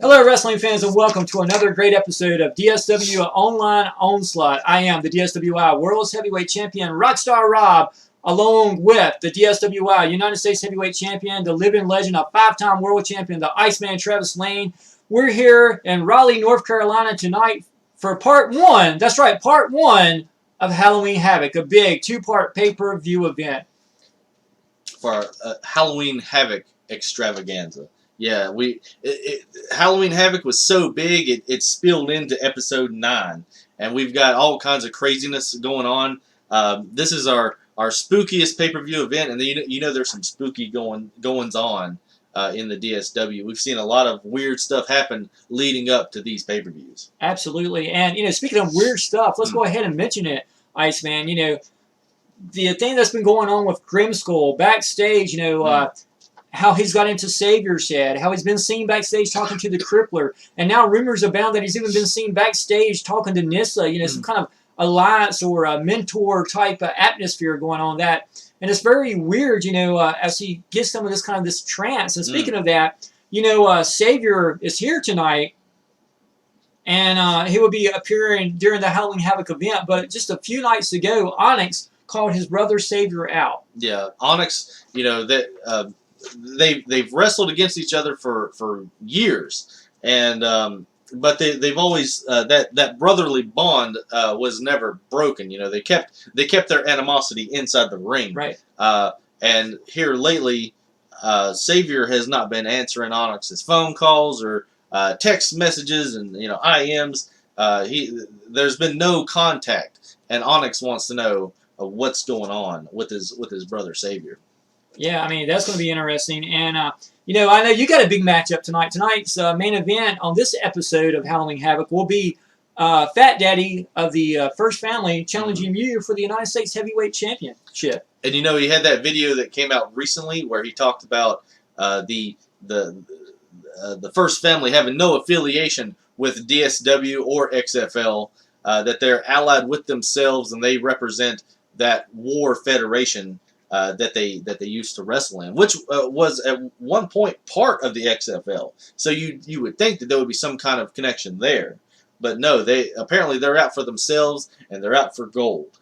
Hello, wrestling fans, and welcome to another great episode of DSW Online Onslaught. I am the DSWI World's Heavyweight Champion, Rockstar Rob, along with the DSWI United States Heavyweight Champion, the living legend, a 5-time World Champion, the Iceman Travis Lane. We're here in Raleigh, North Carolina tonight for part one. That's right, part one of Halloween Havoc, a big 2-part pay-per-view event. For our Halloween Havoc extravaganza. Yeah, Halloween Havoc was so big it spilled into episode 9, and we've got all kinds of craziness going on. This is our spookiest pay-per-view event, and you know there's some spooky goings on in the DSW. We've seen a lot of weird stuff happen leading up to these pay-per-views. Absolutely, and speaking of weird stuff, let's go ahead and mention it, Iceman. The thing that's been going on with Grimskull backstage, how he's got into Savior's head, how he's been seen backstage talking to the Crippler, and now rumors abound that he's even been seen backstage talking to Nissa, some kind of alliance or a mentor type of atmosphere going on that. And it's very weird, as he gets some of this trance. And speaking of that, Savior is here tonight, and he will be appearing during the Halloween Havoc event, but just a few nights ago, Onyx called his brother Savior out. Yeah, Onyx, they've wrestled against each other for years, and but they've always that brotherly bond was never broken. They kept their animosity inside the ring. Right. And here lately, Savior has not been answering Onyx's phone calls or text messages and IMs. There's been no contact, and Onyx wants to know what's going on with his brother Savior. Yeah, that's going to be interesting. And, I know you got a big matchup tonight. Tonight's main event on this episode of Halloween Havoc will be Fat Daddy of the First Family challenging you for the United States Heavyweight Championship. And he had that video that came out recently where he talked about the First Family having no affiliation with DSW or XFL, that they're allied with themselves and they represent that war federation that they used to wrestle in, which was at one point part of the XFL. So you would think that there would be some kind of connection there, but no, they're out for themselves and they're out for gold.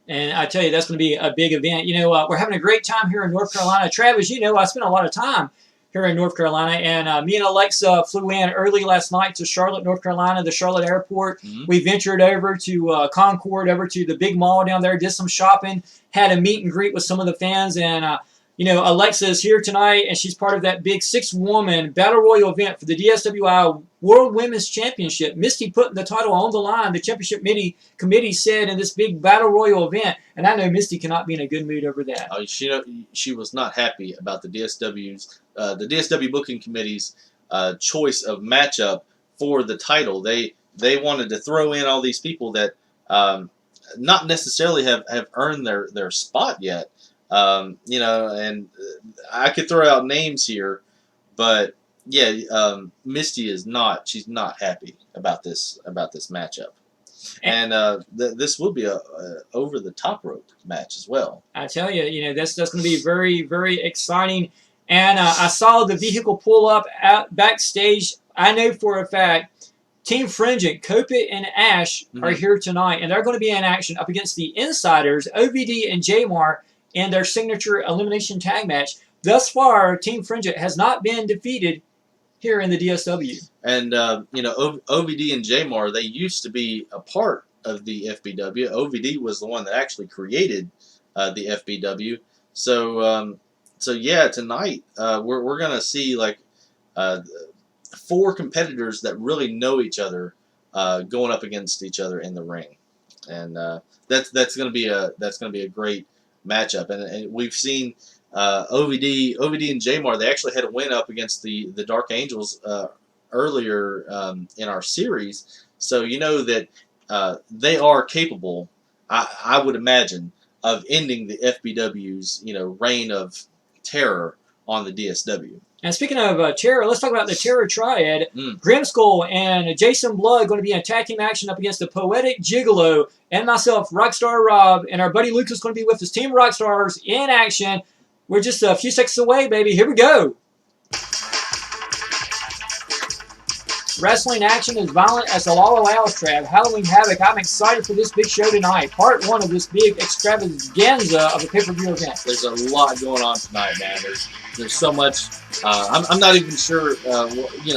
And I tell you, that's going to be a big event. We're having a great time here in North Carolina. Travis, I spent a lot of time here in North Carolina, and me and Alexa flew in early last night to Charlotte, North Carolina, the Charlotte airport. We ventured over to Concord, over to the big mall down there, did some shopping, had a meet and greet with some of the fans, and Alexa is here tonight, and she's part of that big 6-woman Battle Royal event for the DSWI World Women's Championship. Misty putting the title on the line. The championship committee said in this big Battle Royal event, and I know Misty cannot be in a good mood over that. Oh, she was not happy about the DSW booking committee's choice of matchup for the title. They wanted to throw in all these people that not necessarily have earned their spot yet. And I could throw out names here, but yeah, Misty is not. She's not happy about this matchup, and this will be a over the top rope match as well. I tell you, that's going to be very, very exciting. And I saw the vehicle pull up backstage. I know for a fact Team Fringent, Copit, and Ash are here tonight, and they're going to be in action up against the Insiders, OVD and Jamar, in their signature elimination tag match. Thus far, Team Fringent has not been defeated here in the DSW. And, OVD and Jamar, they used to be a part of the FBW. OVD was the one that actually created the FBW. So yeah, tonight we're going to see like 4 competitors that really know each other going up against each other in the ring. And that's going to be a great matchup, and we've seen OVD and Jamar. They actually had a win up against the Dark Angels earlier in our series, so that they are capable. I would imagine of ending the FBW's reign of terror on the DSW. And speaking of terror, let's talk about the Terror Triad. Grimskull and Jason Blood going to be in tag team action up against the Poetic Gigolo and myself, Rockstar Rob, and our buddy Lucas is going to be with us. Team Rockstars in action. We're just a few seconds away, baby. Here we go. Wrestling action is violent as the law allows, Trav. Halloween Havoc. I'm excited for this big show tonight. Part 1 of this big extravaganza of a pay-per-view event. There's a lot going on tonight, man. There's so much. I'm not even sure,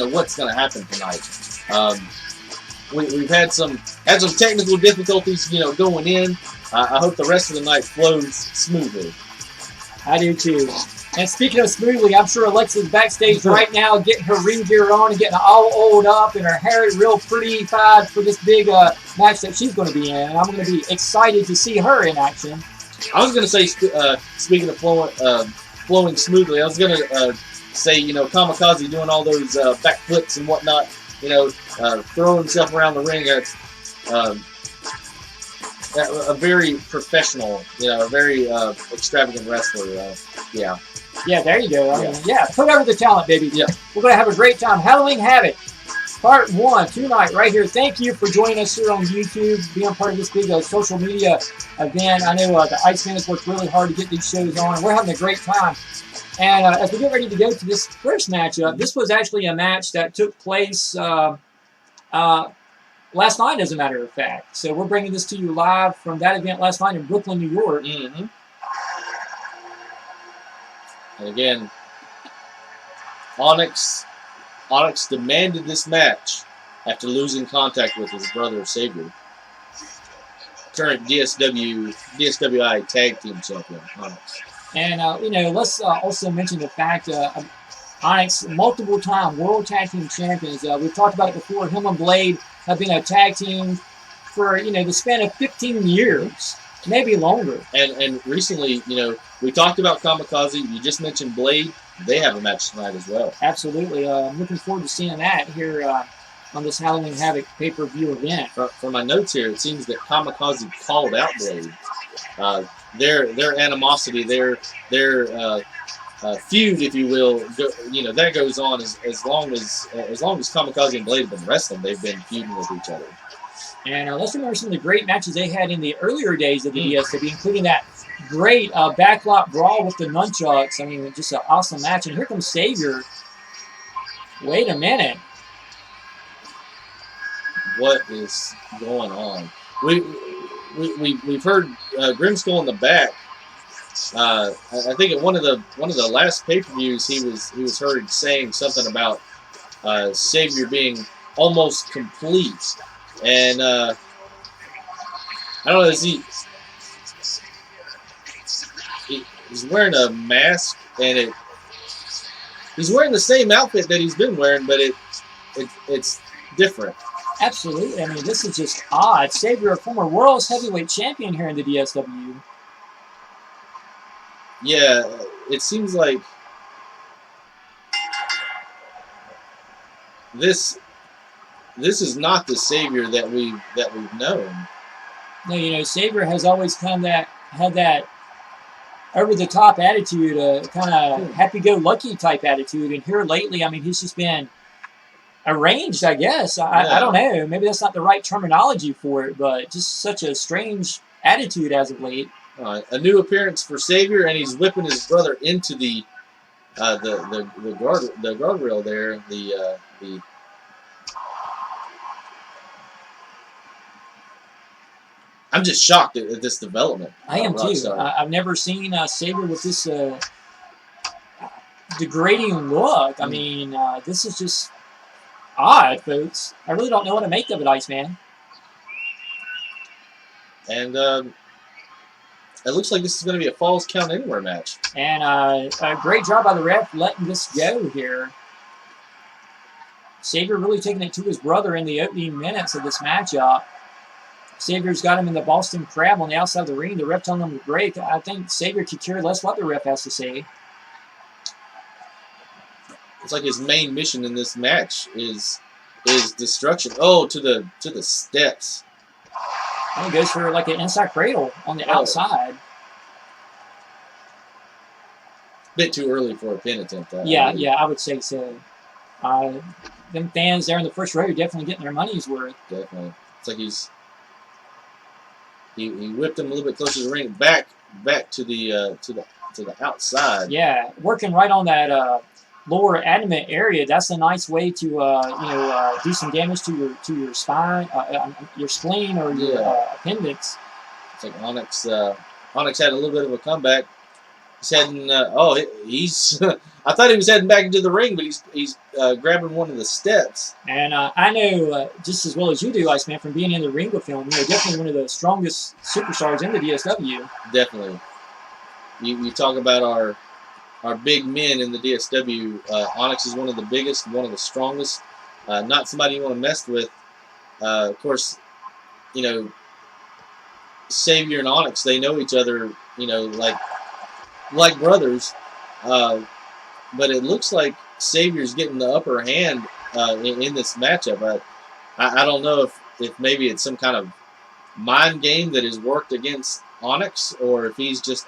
what's going to happen tonight. We've had some technical difficulties, going in. I hope the rest of the night flows smoothly. I do too. And speaking of smoothly, I'm sure Alexa's backstage right now getting her ring gear on and getting all oiled up and her hair real pretty-fied for this big match that she's going to be in. And I'm going to be excited to see her in action. I was going to say, speaking of flowing smoothly, I was going to say, Kamikaze doing all those backflips and whatnot, throwing himself around the ring. A very professional, a very extravagant wrestler. Yeah. Yeah, there you go. I mean, put over the talent, baby. Yeah. We're going to have a great time. Halloween Havoc, Part 1, tonight, right here. Thank you for joining us here on YouTube, being part of this big social media event. I know the Iceman has worked really hard to get these shows on, and we're having a great time. And as we get ready to go to this first matchup, this was actually a match that took place last night, as a matter of fact. So we're bringing this to you live from that event last night in Brooklyn, New York. Mm-hmm. And again, Onyx demanded this match after losing contact with his brother Savior, current DSWI Tag Team Champion, Onyx. And, let's also mention the fact Onyx, multiple-time World Tag Team Champions. We've talked about it before. Him and Blade have been a tag team for, the span of 15 years, maybe longer. And recently, we talked about Kamikaze. You just mentioned Blade. They have a match tonight as well. Absolutely. I'm looking forward to seeing that here on this Halloween Havoc pay-per-view event. For my notes here, it seems that Kamikaze called out Blade. Their animosity, their feud, if you will, that goes on as long as Kamikaze and Blade have been wrestling. They've been feuding with each other. And let's remember some of the great matches they had in the earlier days of the DSW, including that great backlot brawl with the nunchucks. I mean, just an awesome match. And here comes Savior. Wait a minute. What is going on? We've heard Grimskull in the back. I think at one of the last pay-per-views, he was heard saying something about Savior being almost complete, and I don't know. He's wearing a mask, and he's wearing the same outfit that he's been wearing, but it's different. Absolutely. I mean, this is just odd. Savior, a former World's Heavyweight Champion here in the DSW. Yeah, it seems like this is not the Savior that we've known. No, Savior has always had that over-the-top attitude, kind of happy-go-lucky type attitude. And here lately, I mean, he's just been arranged, I guess. I don't know. Maybe that's not the right terminology for it, but just such a strange attitude as of late. A new appearance for Savior, and he's whipping his brother into the guardrail there. I'm just shocked at this development. I am too. I've never seen Savior with this degrading look. I mean, this is just odd, folks. I really don't know what to make of it, Iceman. And it looks like this is going to be a Falls Count Anywhere match. And a great job by the ref letting this go here. Savior really taking it to his brother in the opening minutes of this matchup. Savior's got him in the Boston Crab on the outside of the ring. The ref telling him to break. I think Savior could care less what the ref has to say. It's like his main mission in this match is destruction. Oh, to the steps. And he goes for like an inside cradle on the outside. Bit too early for a pin attempt. Yeah, I would say so. Them fans there in the first row are definitely getting their money's worth. Definitely. It's like he whipped him a little bit closer to the ring, back to the outside. Yeah, working right on that lower abdomen area, that's a nice way to do some damage to your spine, your spleen, or your appendix. It's like Onyx. Onyx had a little bit of a comeback. He's heading. He's. I thought he was heading back into the ring, but he's grabbing one of the steps. And I know just as well as you do, Iceman, from being in the ring with him, definitely one of the strongest superstars in the DSW. Definitely. You talk about our big men in the DSW. Onyx is one of the biggest, one of the strongest. Not somebody you want to mess with. Of course, Savior and Onyx, they know each other, like brothers. But it looks like Savior's getting the upper hand in this matchup. I don't know if maybe it's some kind of mind game that has worked against Onyx, or if he's just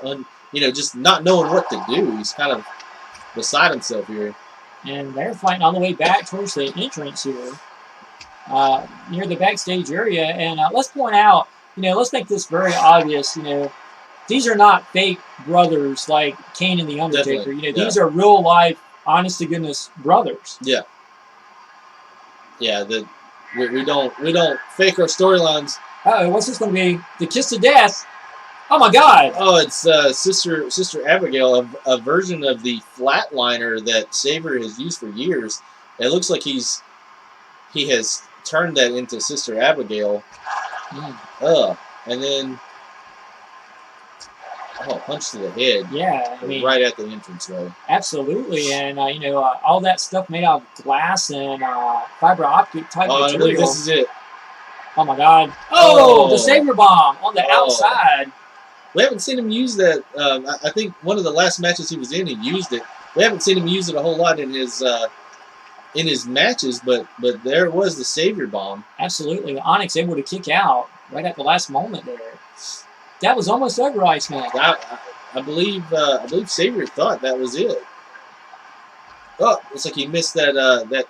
just not knowing what to do. He's kind of beside himself here. And they're fighting all the way back towards the entrance here, near the backstage area. And let's point out, let's make this very obvious. These are not fake brothers like Kane and the Undertaker. These are real life, honest to goodness brothers. Yeah. Yeah. We don't fake our storylines. What's this going to be? The kiss of death. Oh my God! Oh, it's Sister Abigail, a version of the flatliner that Savior has used for years. It looks like he has turned that into Sister Abigail. And then punch to the head. Yeah, right at the entranceway. Absolutely, and all that stuff made out of glass and fiber optic type material. I believe this is it. Oh my God! Oh, the Savior bomb on the outside. We haven't seen him use that. I think one of the last matches he was in, he used it. We haven't seen him use it a whole lot in his matches, but there was the Savior bomb. Absolutely, Onyx able to kick out right at the last moment there. That was almost over, Iceman. I believe Savior thought that was it. Oh, looks like he missed that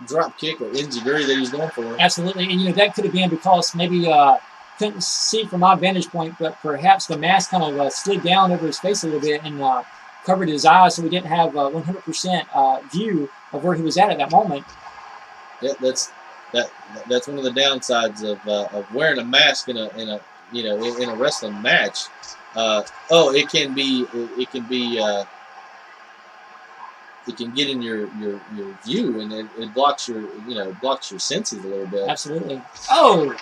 drop kick or enziguri that he was going for. Absolutely, and that could have been because maybe couldn't see from my vantage point, but perhaps the mask kind of slid down over his face a little bit and covered his eyes, so we didn't have 100% view of where he was at that moment. Yeah, that's one of the downsides of wearing a mask in a wrestling match. It can get in your view, and it blocks your senses a little bit. Absolutely. Oh,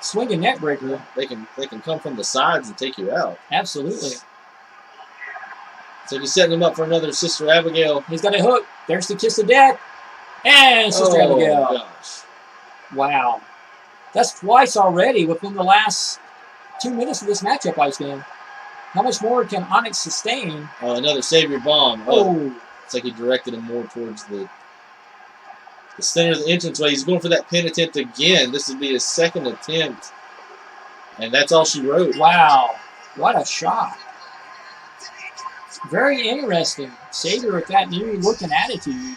swinging neck breaker. They can come from the sides and take you out. Absolutely. So he's setting him up for another Sister Abigail. He's got a hook. There's the kiss of death. And Sister Abigail. Gosh. Wow. That's twice already within the last 2 minutes of this matchup, Iceman. How much more can Onyx sustain? Another Savior bomb. Oh. It's like he directed him more towards the center of the entranceway. He's going for that pin attempt again. This would be his second attempt. And that's all she wrote. Wow. What a shot. Very interesting. Savior with that new looking attitude.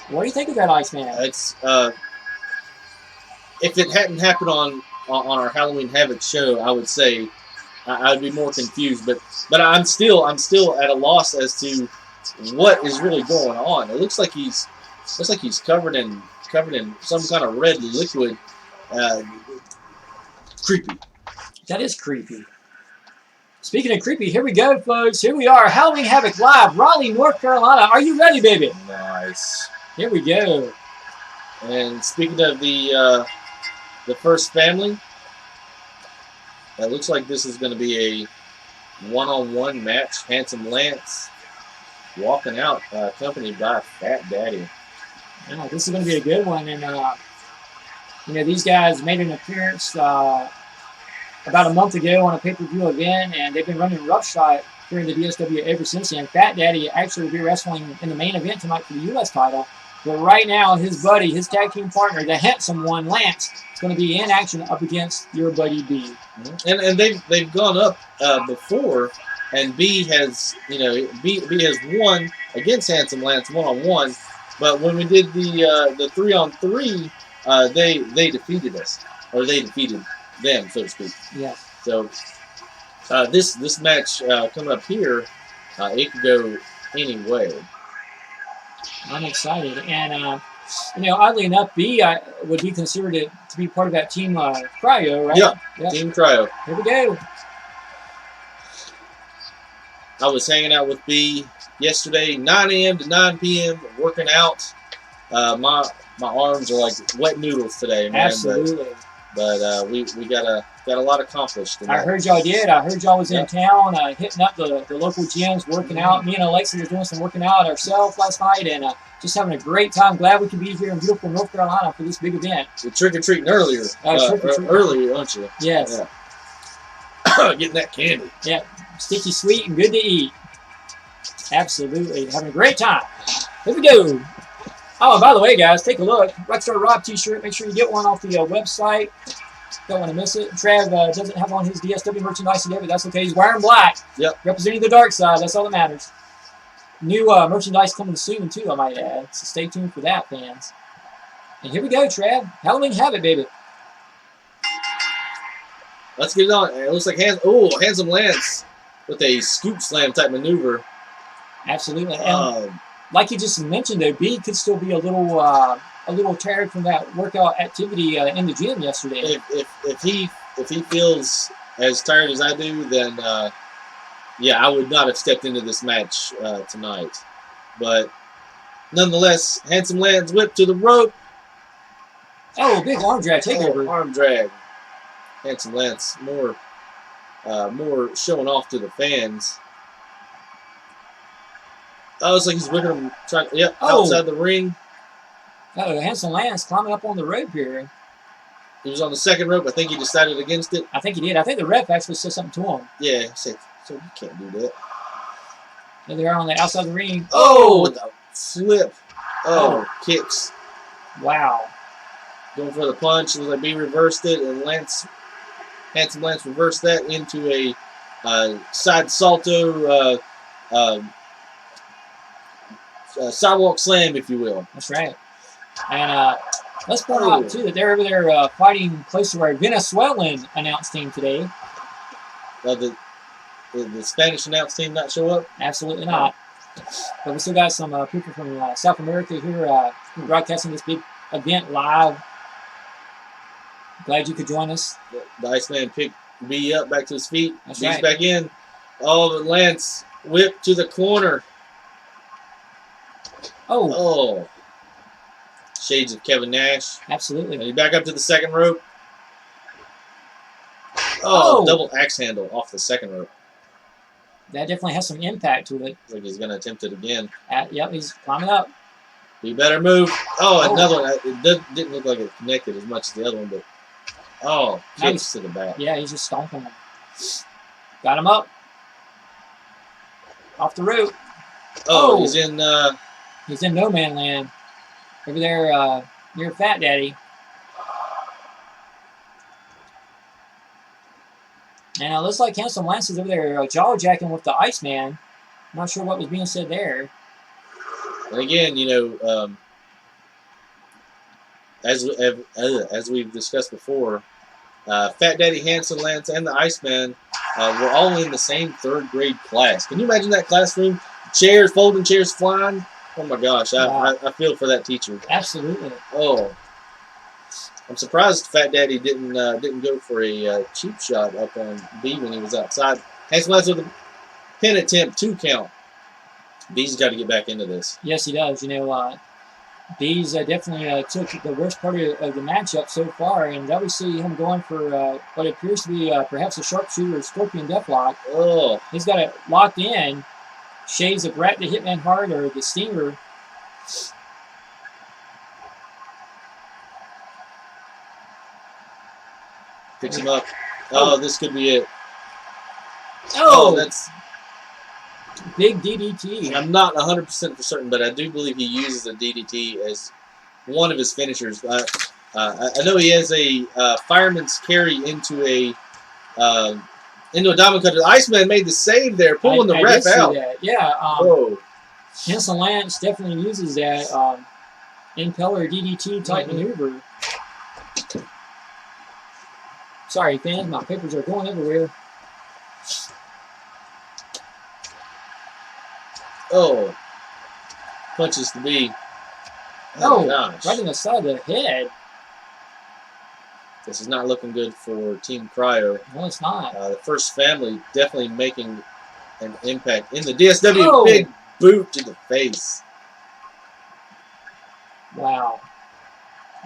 What do you think of that, Iceman? It's if it hadn't happened on our Halloween Havoc show, I would say I'd be more confused. But I'm still at a loss as to what is really going on. It looks like he's covered in some kind of red liquid. Creepy. That is creepy. Speaking of creepy, here we go, folks. Here we are, Halloween Havoc Live, Raleigh, North Carolina. Are you ready, baby? Nice. Here we go. And speaking of the first family, it looks like this is going to be a one-on-one match. Handsome Lance walking out, accompanied by Fat Daddy. Yeah, this is going to be a good one. And, these guys made an appearance about a month ago on a pay-per-view event, and they've been running roughshod here in the DSW ever since then. Fat Daddy actually will be wrestling in the main event tonight for the U.S. title. But right now, his buddy, his tag team partner, the handsome one, Lance, is going to be in action up against your buddy B. And they've gone up before, and B has has won against Handsome Lance 1-on-1. But when we did the 3-on-3, they defeated us, or they defeated them, so to speak. Yeah. So this match coming up here, it could go anyway. I'm excited. And, oddly enough, B would be considered to be part of that team Cryo, right? Yeah, Team Cryo. Here we go. I was hanging out with B yesterday, 9 a.m. to 9 p.m., working out. My arms are like wet noodles today, man. Absolutely. But we got a lot accomplished. I heard y'all did. I heard y'all was in town hitting up the local gyms, working out. Me and Alexa were doing some working out ourselves last night and just having a great time. Glad we could be here in beautiful North Carolina for this big event. We're trick-or-treating earlier. Earlier, aren't you? Yes. Yeah. Getting that candy. Yeah. Sticky sweet and good to eat. Absolutely. Having a great time. Here we go. Oh, and by the way, guys, take a look. Rockstar Rob t-shirt. Make sure you get one off the website. Don't want to miss it. Trav doesn't have on his DSW merchandise today, but that's okay. He's wearing black. Yep. Representing the dark side. That's all that matters. New merchandise coming soon, too, I might add. So stay tuned for that, fans. And here we go, Trav. Halloween Havoc, baby. Let's get it on. It looks like Handsome Lance with a scoop slam type maneuver. Absolutely. And like you just mentioned, though, B could still be a little tired from that workout activity in the gym yesterday. If he feels as tired as I do, then yeah, I would not have stepped into this match tonight. But nonetheless, Handsome Lance whip to the rope. Oh, big arm drag takeover. Arm drag. Handsome Lance more showing off to the fans. Oh, it's like he's whipping him, outside the ring. Oh, Handsome Lance climbing up on the rope here. He was on the second rope. I think he decided against it. I think he did. I think the ref actually said something to him. Yeah, he said, so you can't do that. There they are on the outside of the ring. Oh, with the flip. Oh, kicks. Wow. Going for the punch. It was like B reversed it, and Handsome Lance reversed that into a side salto, sidewalk slam, if you will. That's right. And let's point out, too, that they're over there fighting close to our Venezuelan announce team today. The Spanish announce team not show up? Absolutely not. But we still got some people from South America here broadcasting this big event live. Glad you could join us. The Iceman picked B up back to his feet. That's B's right. back in. Oh, the Lance whip to the corner. Oh. Shades of Kevin Nash. Absolutely. And he back up to the second rope. Oh, double axe handle off the second rope. That definitely has some impact to it. Looks like he's going to attempt it again. Yep, he's climbing up. He better move. Oh, another one. It didn't look like it connected as much as the other one, but kicks to the back. Yeah, he's just stomping him. Got him up. Off the rope. Oh, he's in no man land. Over there near Fat Daddy. And it looks like Handsome Lance is over there jaw-jacking with the Iceman. I'm not sure what was being said there. And again, as we've discussed before, Fat Daddy, Handsome Lance, and the Iceman were all in the same third grade class. Can you imagine that classroom? Chairs, folding chairs flying. Oh my gosh, Wow. I feel for that teacher. Absolutely. Oh, I'm surprised Fat Daddy didn't go for a cheap shot up on B when he was outside. Handsome Lance with a pin attempt, 2 count. B's got to get back into this. Yes, he does. B's definitely took the worst part of the matchup so far, and now we see him going for what appears to be perhaps a sharpshooter or scorpion deathlock. Oh. He's got it locked in. Shades of Rat the Hitman Hart or the Stinger. Picks him up. Oh, this could be it. Oh, that's big DDT. I'm not 100% for certain, but I do believe he uses a DDT as one of his finishers. I know he has a fireman's carry into a diamond cutter. The Iceman made the save there, pulling the ref out. That. Yeah. Whoa. Handsome Lance definitely uses that impeller DDT type maneuver. Sorry, fans, my papers are going everywhere. Oh, punches to be. Oh, Gosh. right in the side of the head. This is not looking good for Team Cryo. No, it's not. The first family definitely making an impact in the DSW. Oh. Big boot to the face. Wow.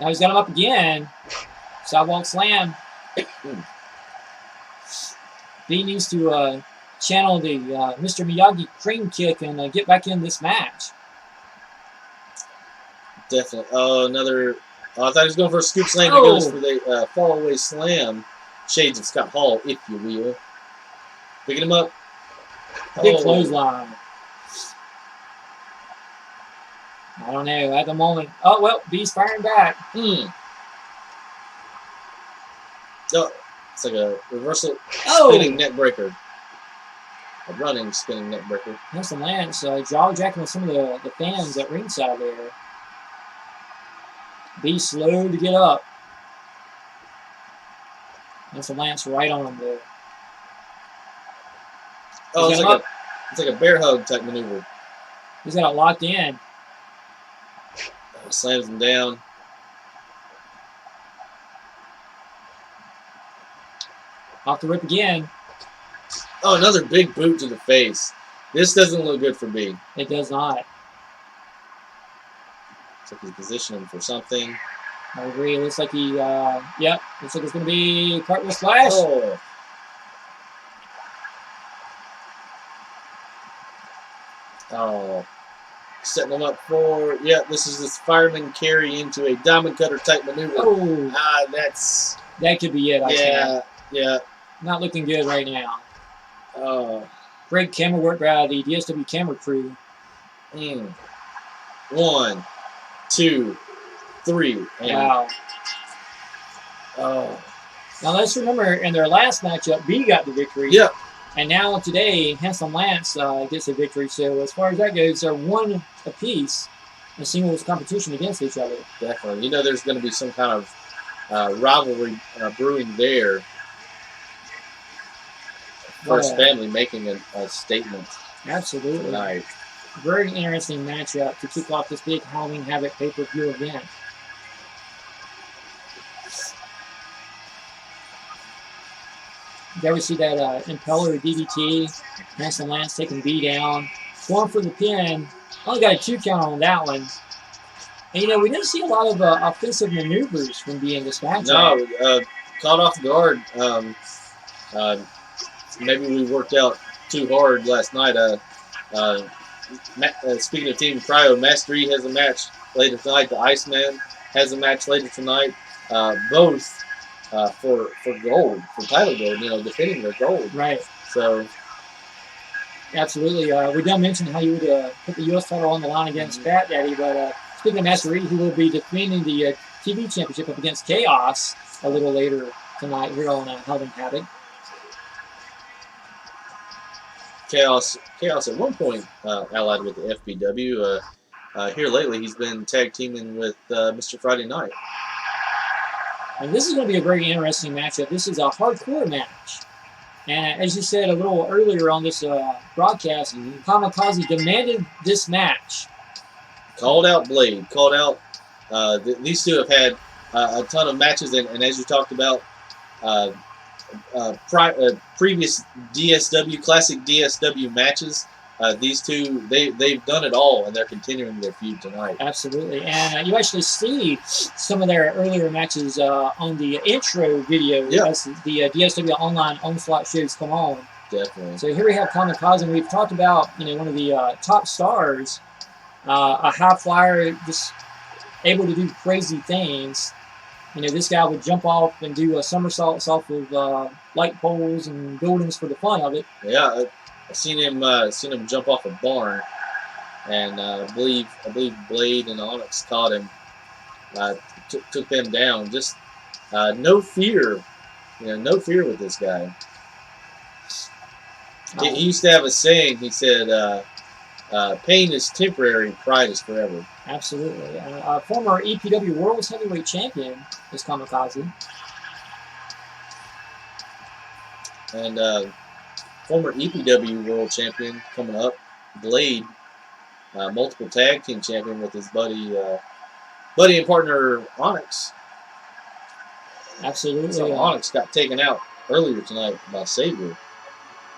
Now he's got him up again. Sidewalk slam. B needs to channel the Mr. Miyagi cream kick and get back in this match. Definitely. Oh, another. Oh, I thought he was going for a scoop slam. He goes for the fall away slam. Shades of Scott Hall, if you will. Picking him up. Big clothesline. I don't know at the moment. Oh, well, B's firing back. Oh, it's like a reversal spinning neck breaker. A running spinning neck breaker. Nelson Lance jaw-jacking with some of the fans at ringside there. B slow to get up. Nelson Lance right on him there. Oh, it's like a bear hug type maneuver. He's got it locked in. Slams him down. Off the rip again. Oh, another big boot to the face. This doesn't look good for B. It does not. Looks like he's positioning for something. I agree. It looks like he, yep. Looks like it's going to be cartwheel splash. Oh. Setting him up for, this is this fireman carry into a diamond cutter type maneuver. Oh. That could be it, I think. Yeah. Not looking good right now. Oh. Great camera work by the DSW camera crew. 1, 2, 3. Wow. Oh. Now let's remember, in their last matchup, B got the victory. Yep. And now today, Handsome Lance gets a victory. So as far as that goes, they're one apiece in singles competition against each other. Definitely. You know there's going to be some kind of rivalry brewing there. First family making a statement. Absolutely. Tonight. Very interesting matchup to kick off this big Halloween Havoc pay-per-view event. There we see that impeller DDT. Handsome Lance taking B down. Going for the pin. Only got a 2 count on that one. And, we didn't see a lot of offensive maneuvers from B in this match. No, caught off guard. Maybe we worked out too hard last night. Speaking of Team Cryo, Master E has a match later tonight. The Iceman has a match later tonight. Both for gold, for title gold, defending their gold. Right. So. Absolutely. We done mention how you would put the U.S. title on the line against Fat Daddy, but speaking of Master E, he will be defending the TV championship up against Chaos a little later tonight here on Halloween Havoc. Chaos at one point allied with the FBW. Here lately, he's been tag teaming with Mr. Friday Night. And this is going to be a very interesting matchup. This is a hardcore match. And as you said a little earlier on this broadcast, Kamikaze demanded this match. Called out Blade. Called out. These two have had a ton of matches, and as you talked about, previous DSW, classic DSW matches. These two, they've done it all, and they're continuing their feud tonight. Absolutely, and you actually see some of their earlier matches on the intro video as the DSW Online Onslaught shows come on. Definitely. So here we have Kamikaze, and we've talked about one of the top stars, a high flyer, just able to do crazy things. This guy would jump off and do somersaults off of light poles and buildings for the fun of it. Yeah. I've seen him jump off a barn, and I believe Blade and Onyx caught him, took them down. Just no fear, no fear with this guy. He used to have a saying. He said, "Pain is temporary, pride is forever." Absolutely. Former EPW World Heavyweight Champion is Kamikaze, and former EPW World Champion coming up, Blade, multiple tag team champion with his buddy and partner Onyx. Absolutely. So Onyx got taken out earlier tonight by Sabre.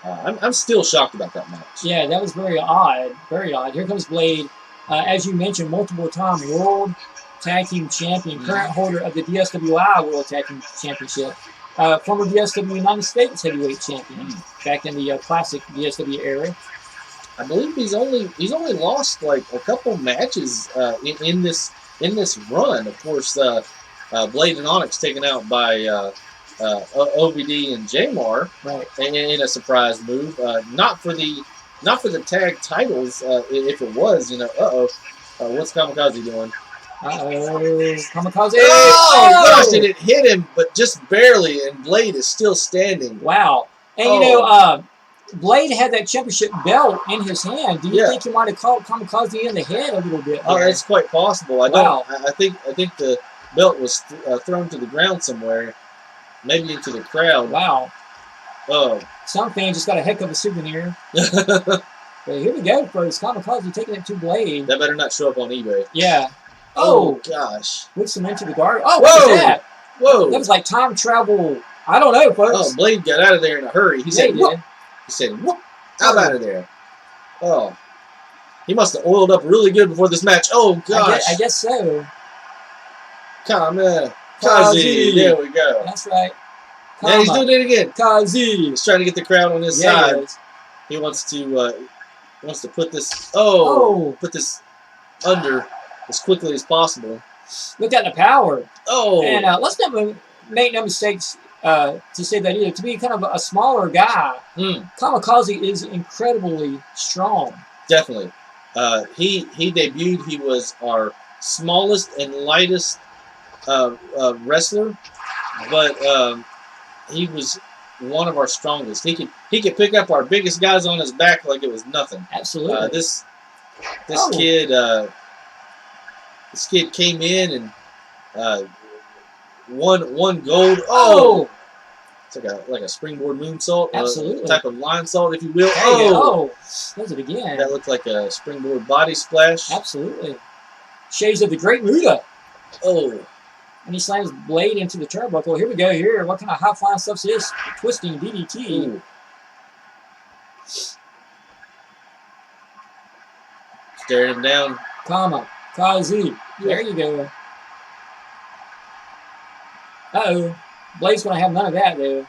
I'm still shocked about that match. Yeah, that was very odd. Very odd. Here comes Blade. As you mentioned, multiple-time World Tag Team Champion, current holder of the DSWI World Tag Team Championship, former DSW United States Heavyweight Champion back in the classic DSW era. I believe he's only lost like a couple matches in this run. Of course, Blade and Onyx taken out by OVD and Jamar, right, in a surprise move. Not for the tag titles. If it was, what's Kamikaze doing? Kamikaze! Oh gosh, and it hit him, but just barely, and Blade is still standing. Wow. And Blade had that championship belt in his hand. Do you think he might have caught Kamikaze in the head a little bit? Oh, that's quite possible. Wow. I think the belt was thrown to the ground somewhere, maybe into the crowd. Wow. Oh. Some fan just got a heck of a souvenir. But here we go, folks. Kamikaze taking it to Blade. That better not show up on eBay. Yeah. Oh gosh. Whips him into the guard. Oh, what was that? Whoa. That was like time travel. I don't know, folks. Oh, Blade got out of there in a hurry. He said, "Whoop." He said, "Whoop." Out of there. Oh. He must have oiled up really good before this match. Oh gosh. I guess so. Kamikaze. There we go. That's right. Yeah, he's doing it again. Kazi. He's trying to get the crowd on his side. He wants to put this put this under as quickly as possible. Look at the power. Oh. And let's not make no mistakes to say that either. To be kind of a smaller guy, Kamikaze is incredibly strong. Definitely. He debuted. He was our smallest and lightest wrestler, but he was one of our strongest. He could pick up our biggest guys on his back like it was nothing. Absolutely. This kid came in and won gold. Oh. It's like a springboard moonsault. Absolutely. Type of line salt, if you will. Does it again. That looked like a springboard body splash. Absolutely. Shades of the Great Muda. Oh. And he slams Blade into the turnbuckle. Here we go. Here, what kind of high flying stuff is this? Twisting DDT. Ooh. Staring him down. Kamikaze. There you go. Uh-oh. Blade's going to have none of that, though.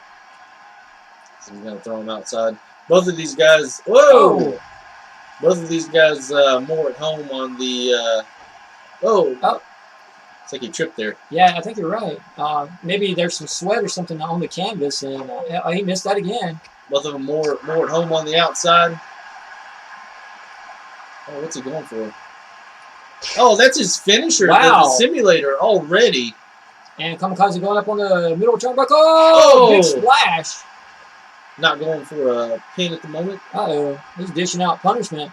So he's going to throw him outside. Both of these guys... Whoa! Oh. Both of these guys more at home on the... Oh. It's like he tripped there. Yeah, I think you're right. Maybe there's some sweat or something on the canvas, and he missed that again. Both of them more at home on the outside. Oh, what's he going for? Oh, that's his finisher. Wow. The simulator already. And Kamikaze going up on the middle turnbuckle. Oh, big splash. Not going for a pin at the moment. Uh-oh. He's dishing out punishment.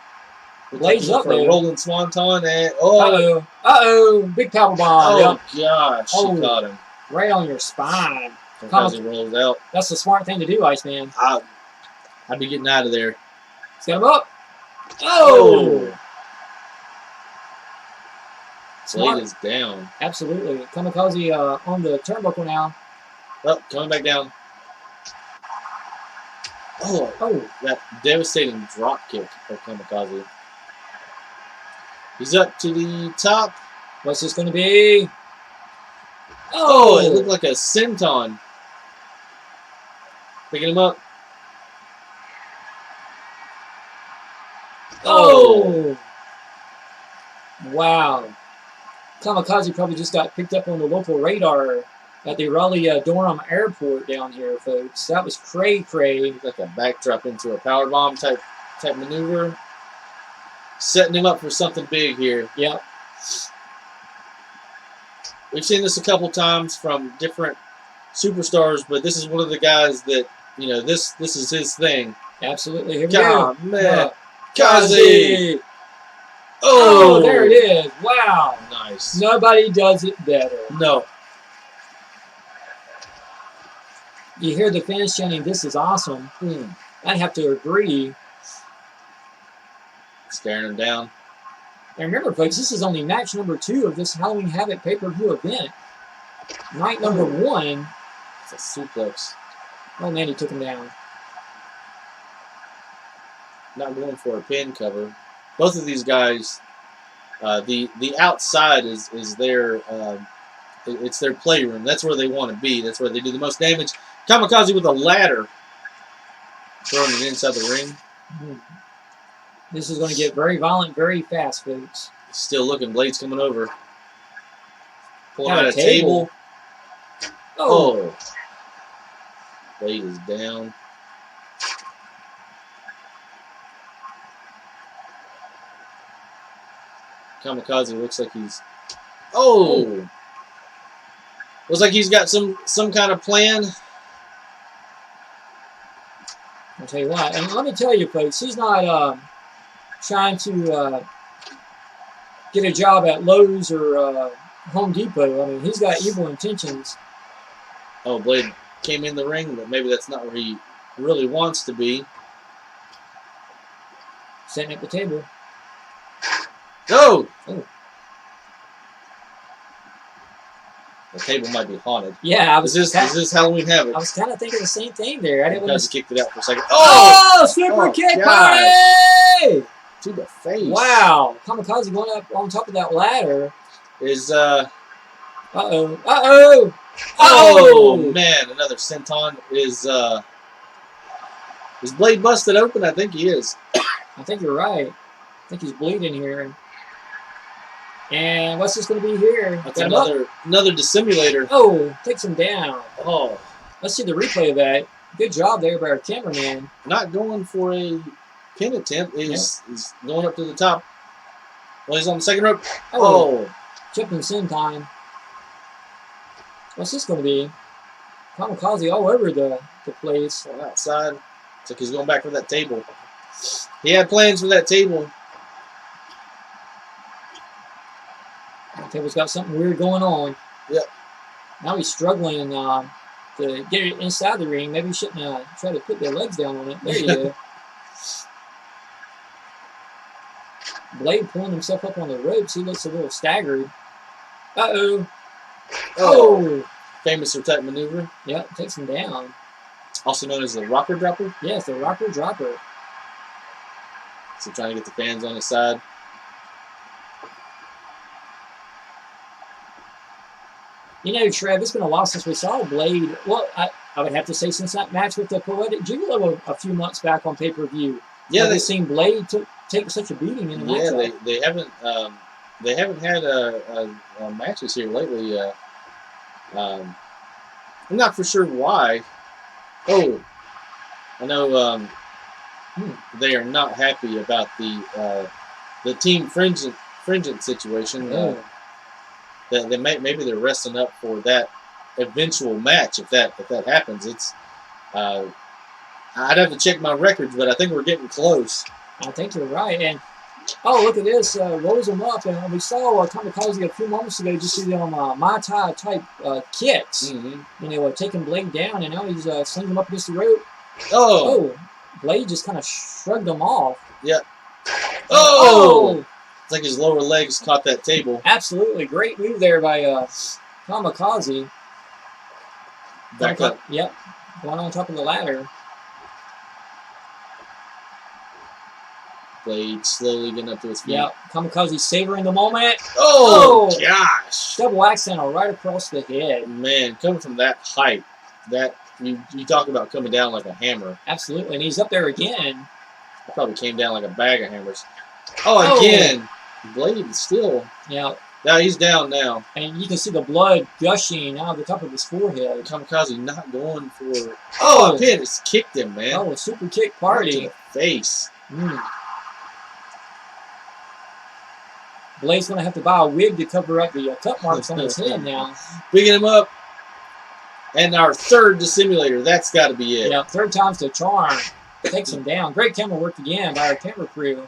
Blade's up for there. A rolling swanton and Uh-oh. Big power bomb. Oh, gosh. She caught him. Right on your spine. Kamikaze rolls out. That's the smart thing to do, Iceman. I'd be getting out of there. Set him up. Oh! Blade is down. Absolutely. Kamikaze on the turnbuckle now. Oh, coming back down. Oh, that devastating drop kick of Kamikaze. He's up to the top. What's this going to be? Oh, it looked like a senton. Picking him up. Oh! Wow. Kamikaze probably just got picked up on the local radar at the Raleigh-Durham Airport down here, folks. That was cray-cray. Like a backdrop into a powerbomb type maneuver. Setting him up for something big here. Yep. We've seen this a couple times from different superstars, but this is one of the guys that, this is his thing. Absolutely. Here we go. Kazi! Oh, there it is. Wow. Nice. Nobody does it better. No. You hear the fans chanting, "This is awesome." I have to agree. Staring him down. And remember, folks, this is only match number 2 of this Halloween Havoc pay-per-view event. Night number 1. It's a suplex. Oh, man, he took him down. Not going for a pin cover. Both of these guys, the outside is their it's their playroom. That's where they want to be. That's where they do the most damage. Kamikaze with a ladder, throwing it inside the ring. This is going to get very violent very fast, folks. Still looking. Blade's coming over. Pulling out a table. Oh. Blade is down. Kamikaze looks like he's... Oh! Looks like he's got some kind of plan. I'll tell you what. And let me tell you, folks, he's not trying to get a job at Lowe's or Home Depot. I mean, he's got evil intentions. Oh, Blade came in the ring, but maybe that's not where he really wants to be. Setting up the table. Go! Oh. The table might be haunted. Yeah, I was. Is this Halloween Havoc? I was kind of thinking the same thing there. I didn't want to kicked it out for a second. Oh, super kick party! To the face. Wow, Kamikaze going up on top of that ladder. Is Oh man, another senton. Is Blade busted open? I think he is. I think you're right. I think he's bleeding here. And what's this going to be here? That's another dissimulator. Oh, takes him down. Oh, let's see the replay of that. Good job there by our cameraman. Not going for a pin attempt. He's going up to the top. Well, he's on the second rope. Oh. Chip and sin time. What's this going to be? Kamikaze all over the place. On outside. Looks like he's going back for that table. He had plans for that table. The table's got something weird going on. Yep. Now he's struggling to get it inside the ring. Maybe he shouldn't try to put their legs down on it. There you go. Blade pulling himself up on the ropes. He looks a little staggered. Uh-oh. Oh. Famouser type maneuver. Yep, takes him down. Also known as the rocker dropper. Yes, the rocker dropper. So trying to get the fans on his side. You know, Trev, it's been a while since we saw Blade. Well, I would have to say since that match with the Poetic Gigolo a few months back on pay-per-view. Yeah, they've seen Blade take such a beating in the match. Yeah, they haven't had matches here lately. I'm not for sure why. Oh, I know they are not happy about the team fringent situation. Oh. Maybe they're resting up for that eventual match if that happens. It's I'd have to check my records, but I think we're getting close. I think you're right. And oh, look at this, rolls him up, and we saw Kamikaze a few moments ago just do them Mai Tai type kicks. Mm-hmm. You know, taking Blade down, and now he's slinging him up against the rope. Oh, Blade just kind of shrugged him off. Yep. Oh. It's like his lower legs caught that table. Absolutely. Great move there by Kamikaze. Back up. Yep. Going on top of the ladder. Blade slowly getting up to his feet. Yep. Kamikaze savoring the moment. Oh, gosh. Double axe handle right across the head. Man, coming from that height, that you talk about coming down like a hammer. Absolutely. And he's up there again. Probably came down like a bag of hammers. Oh, again. Blade still. Yeah. Now he's down now. And you can see the blood gushing out of the top of his forehead. Kamikaze not going for... Oh, a pin. It's kicked him, man. Oh, a super kick party. Right to the face. Blade's going to have to buy a wig to cover up the cut marks on his head now. Picking him up. And our third dissimulator. That's got to be it. Yeah, third time's the charm. Takes him down. Great camera work again by our camera crew.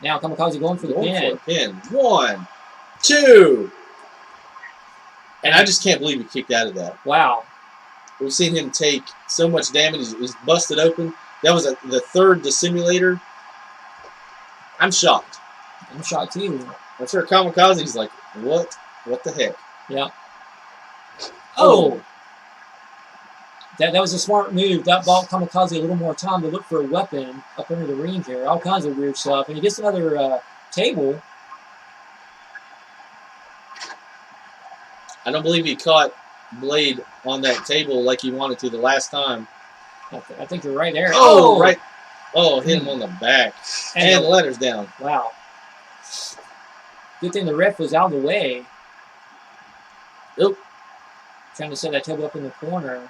Now Kamikaze going for the pin. 1, 2. And I just can't believe he kicked out of that. Wow. We've seen him take so much damage. He's busted open. That was the third dissimulator. I'm shocked. I'm shocked too. I'm sure Kamikaze's like, what? What the heck? Yeah. Oh! That was a smart move. That bought Kamikaze a little more time to look for a weapon up under the ring here. All kinds of weird stuff. And he gets another table. I don't believe he caught Blade on that table like he wanted to the last time. I think you're right there. Oh, right. Oh, hit him on the back. And the ladder's down. Wow. Good thing the ref was out of the way. Nope. Trying to set that table up in the corner.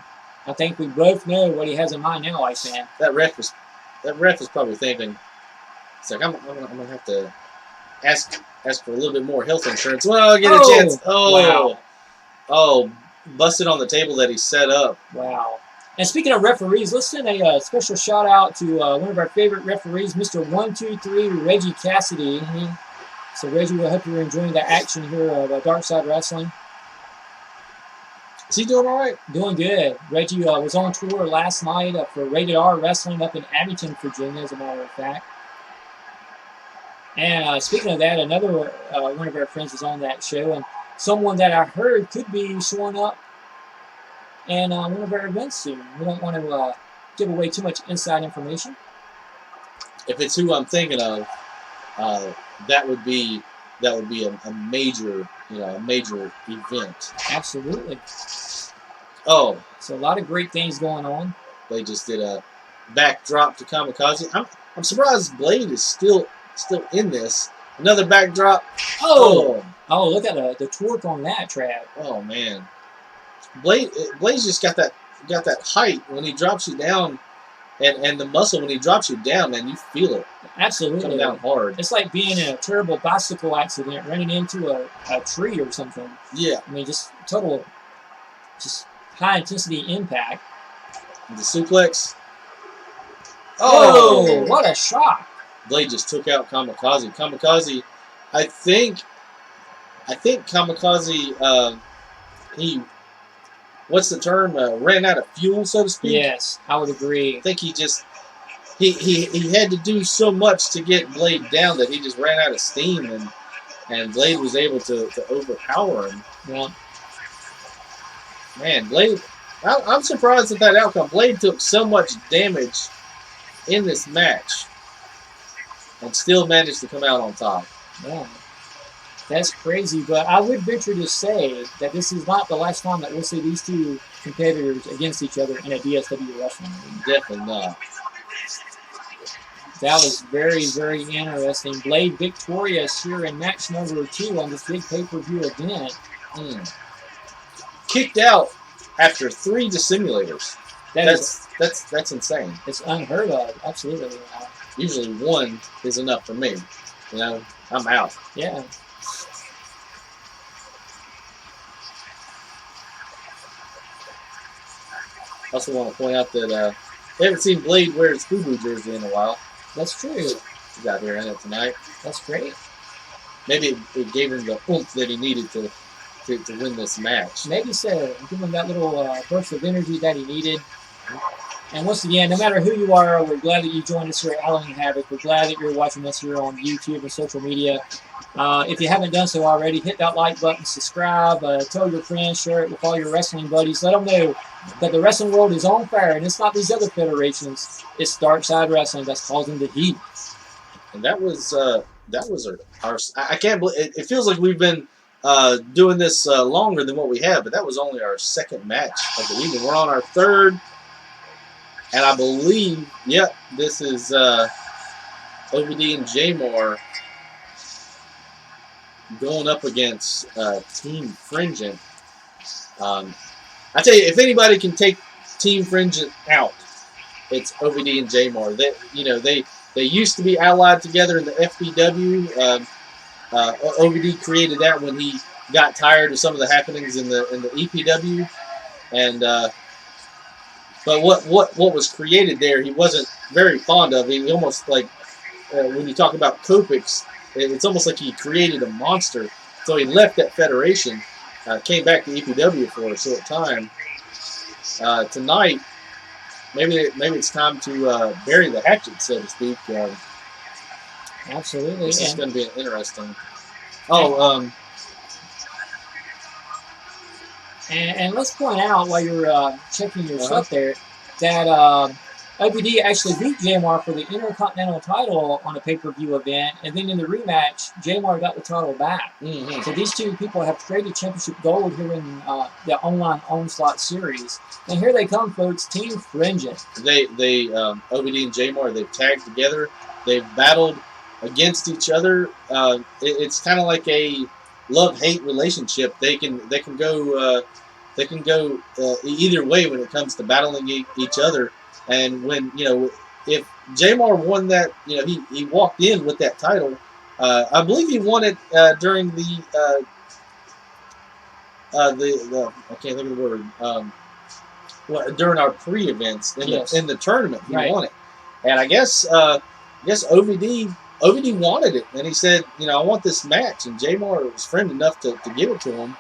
I think we both know what he has in mind now, Iceman. That ref is probably thinking, it's like, I'm gonna have to ask for a little bit more health insurance. Well, I'll get a chance. Oh, wow. Oh, busted on the table that he set up. Wow. And speaking of referees, let's send a special shout out to one of our favorite referees, Mr. 123 Reggie Cassidy. Mm-hmm. So Reggie, I hope you're enjoying the action here of Dark Side Wrestling. Is he doing all right? Doing good. Reggie was on tour last night for Rated R Wrestling up in Abington, Virginia, as a matter of fact. And speaking of that, another one of our friends is on that show, and someone that I heard could be showing up in one of our events soon. We don't want to give away too much inside information. If it's who I'm thinking of, that would be a major, a major event. Absolutely. Oh, so a lot of great things going on. They just did a backdrop to Kamikaze. I'm surprised Blade is still in this. Another backdrop. Oh, look at the torque on that, Trav. Oh man, Blade's just got that height when he drops you down, and the muscle when he drops you down, man, you feel it. Absolutely. Come down hard. It's like being in a terrible bicycle accident, running into a tree or something. Yeah. I mean, just total, high intensity impact. The suplex. Oh, what a shot! Blade just took out Kamikaze. Kamikaze, I think Kamikaze, what's the term? Ran out of fuel, so to speak. Yes, I would agree. I think he had to do so much to get Blade down that he just ran out of steam, and Blade was able to overpower him. Yeah. Man, Blade, I'm surprised at that outcome. Blade took so much damage in this match and still managed to come out on top. Yeah. That's crazy, but I would venture to say that this is not the last time that we'll see these two competitors against each other in a DSW wrestling ring. Definitely not. That was very, very interesting. Blade victorious here in match number 2 on this big pay-per-view event. Kicked out after 3 dissimulators. That's insane. It's unheard of. Absolutely. Usually 1 is enough for me. I'm out. Yeah. I also want to point out that I haven't seen Blade wear his FUBU jersey in a while. That's true. He's out here in it tonight. That's great. Maybe it gave him the oomph that he needed to win this match. Maybe so. Give him that little burst of energy that he needed. And once again, no matter who you are, we're glad that you joined us here at Halloween Havoc. We're glad that you're watching us here on YouTube and social media. If you haven't done so already, hit that like button, subscribe, tell your friends, share it with all your wrestling buddies. Let them know that the wrestling world is on fire, and it's not these other federations. It's Dark Side Wrestling that's causing the heat. And that was our I can't believe it feels like we've been doing this longer than what we have, but that was only our 2nd match of the evening. We're on our 3rd. And I believe, this is OVD and J-Moore going up against Team Fringent. I tell you, if anybody can take Team Fringent out, it's OVD and J-Moore. They used to be allied together in the FBW. OVD created that when he got tired of some of the happenings in the EPW, and. But what was created there, he wasn't very fond of. He almost like, when you talk about Kopix, it's almost like he created a monster. So he left that federation, came back to EPW for a short time. Tonight, maybe it's time to bury the hatchet, so to speak. Absolutely. This is And, going to be interesting. Oh, and let's point out while you're checking your uh-huh. stuff there that OVD actually beat Jamar for the Intercontinental title on a pay-per-view event, and then in the rematch, Jamar got the title back. Mm-hmm. So these two people have traded championship gold here in the online Onslaught series. And here they come, folks, Team Fringent. They OBD and Jamar, they've tagged together. They've battled against each other. It's kind of like a love-hate relationship. They can go either way when it comes to battling each other. And when if Jamar won that, he walked in with that title. I believe he won it during the I can't think of the word. During our pre-events in the tournament, he won it, and I guess OVD wanted it, and he said, I want this match, and Jamar was friend enough to give it to him,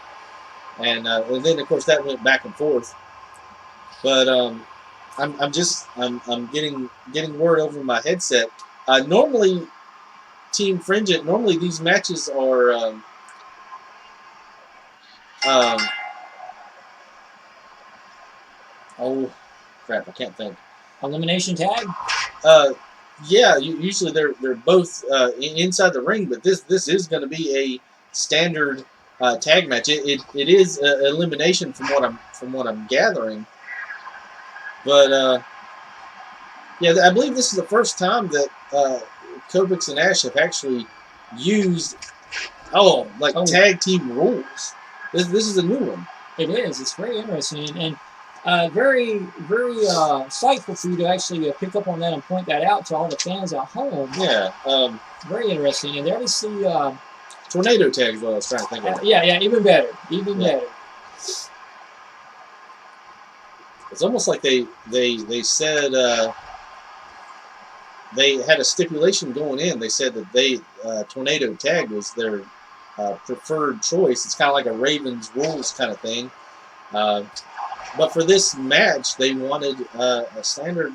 and then of course that went back and forth, but I'm getting word over my headset. Normally, Team Fringent, normally these matches are oh crap, I can't think. Elimination tag? Yeah, usually they're both inside the ring, but this is going to be a standard tag match. It is elimination from what I'm gathering, but yeah, I believe this is the first time that Kobix and Ash have actually used tag team rules. This is a new one. It is. It's very interesting and very, very insightful for you to actually pick up on that and point that out to all the fans at home. Yeah. Very interesting. And there we see tornado tag is what I was trying to think of. Yeah, even better. Even better. It's almost like they said they had a stipulation going in. They said that tornado tag was their preferred choice. It's kind of like a Ravens rules kind of thing. But for this match, they wanted a standard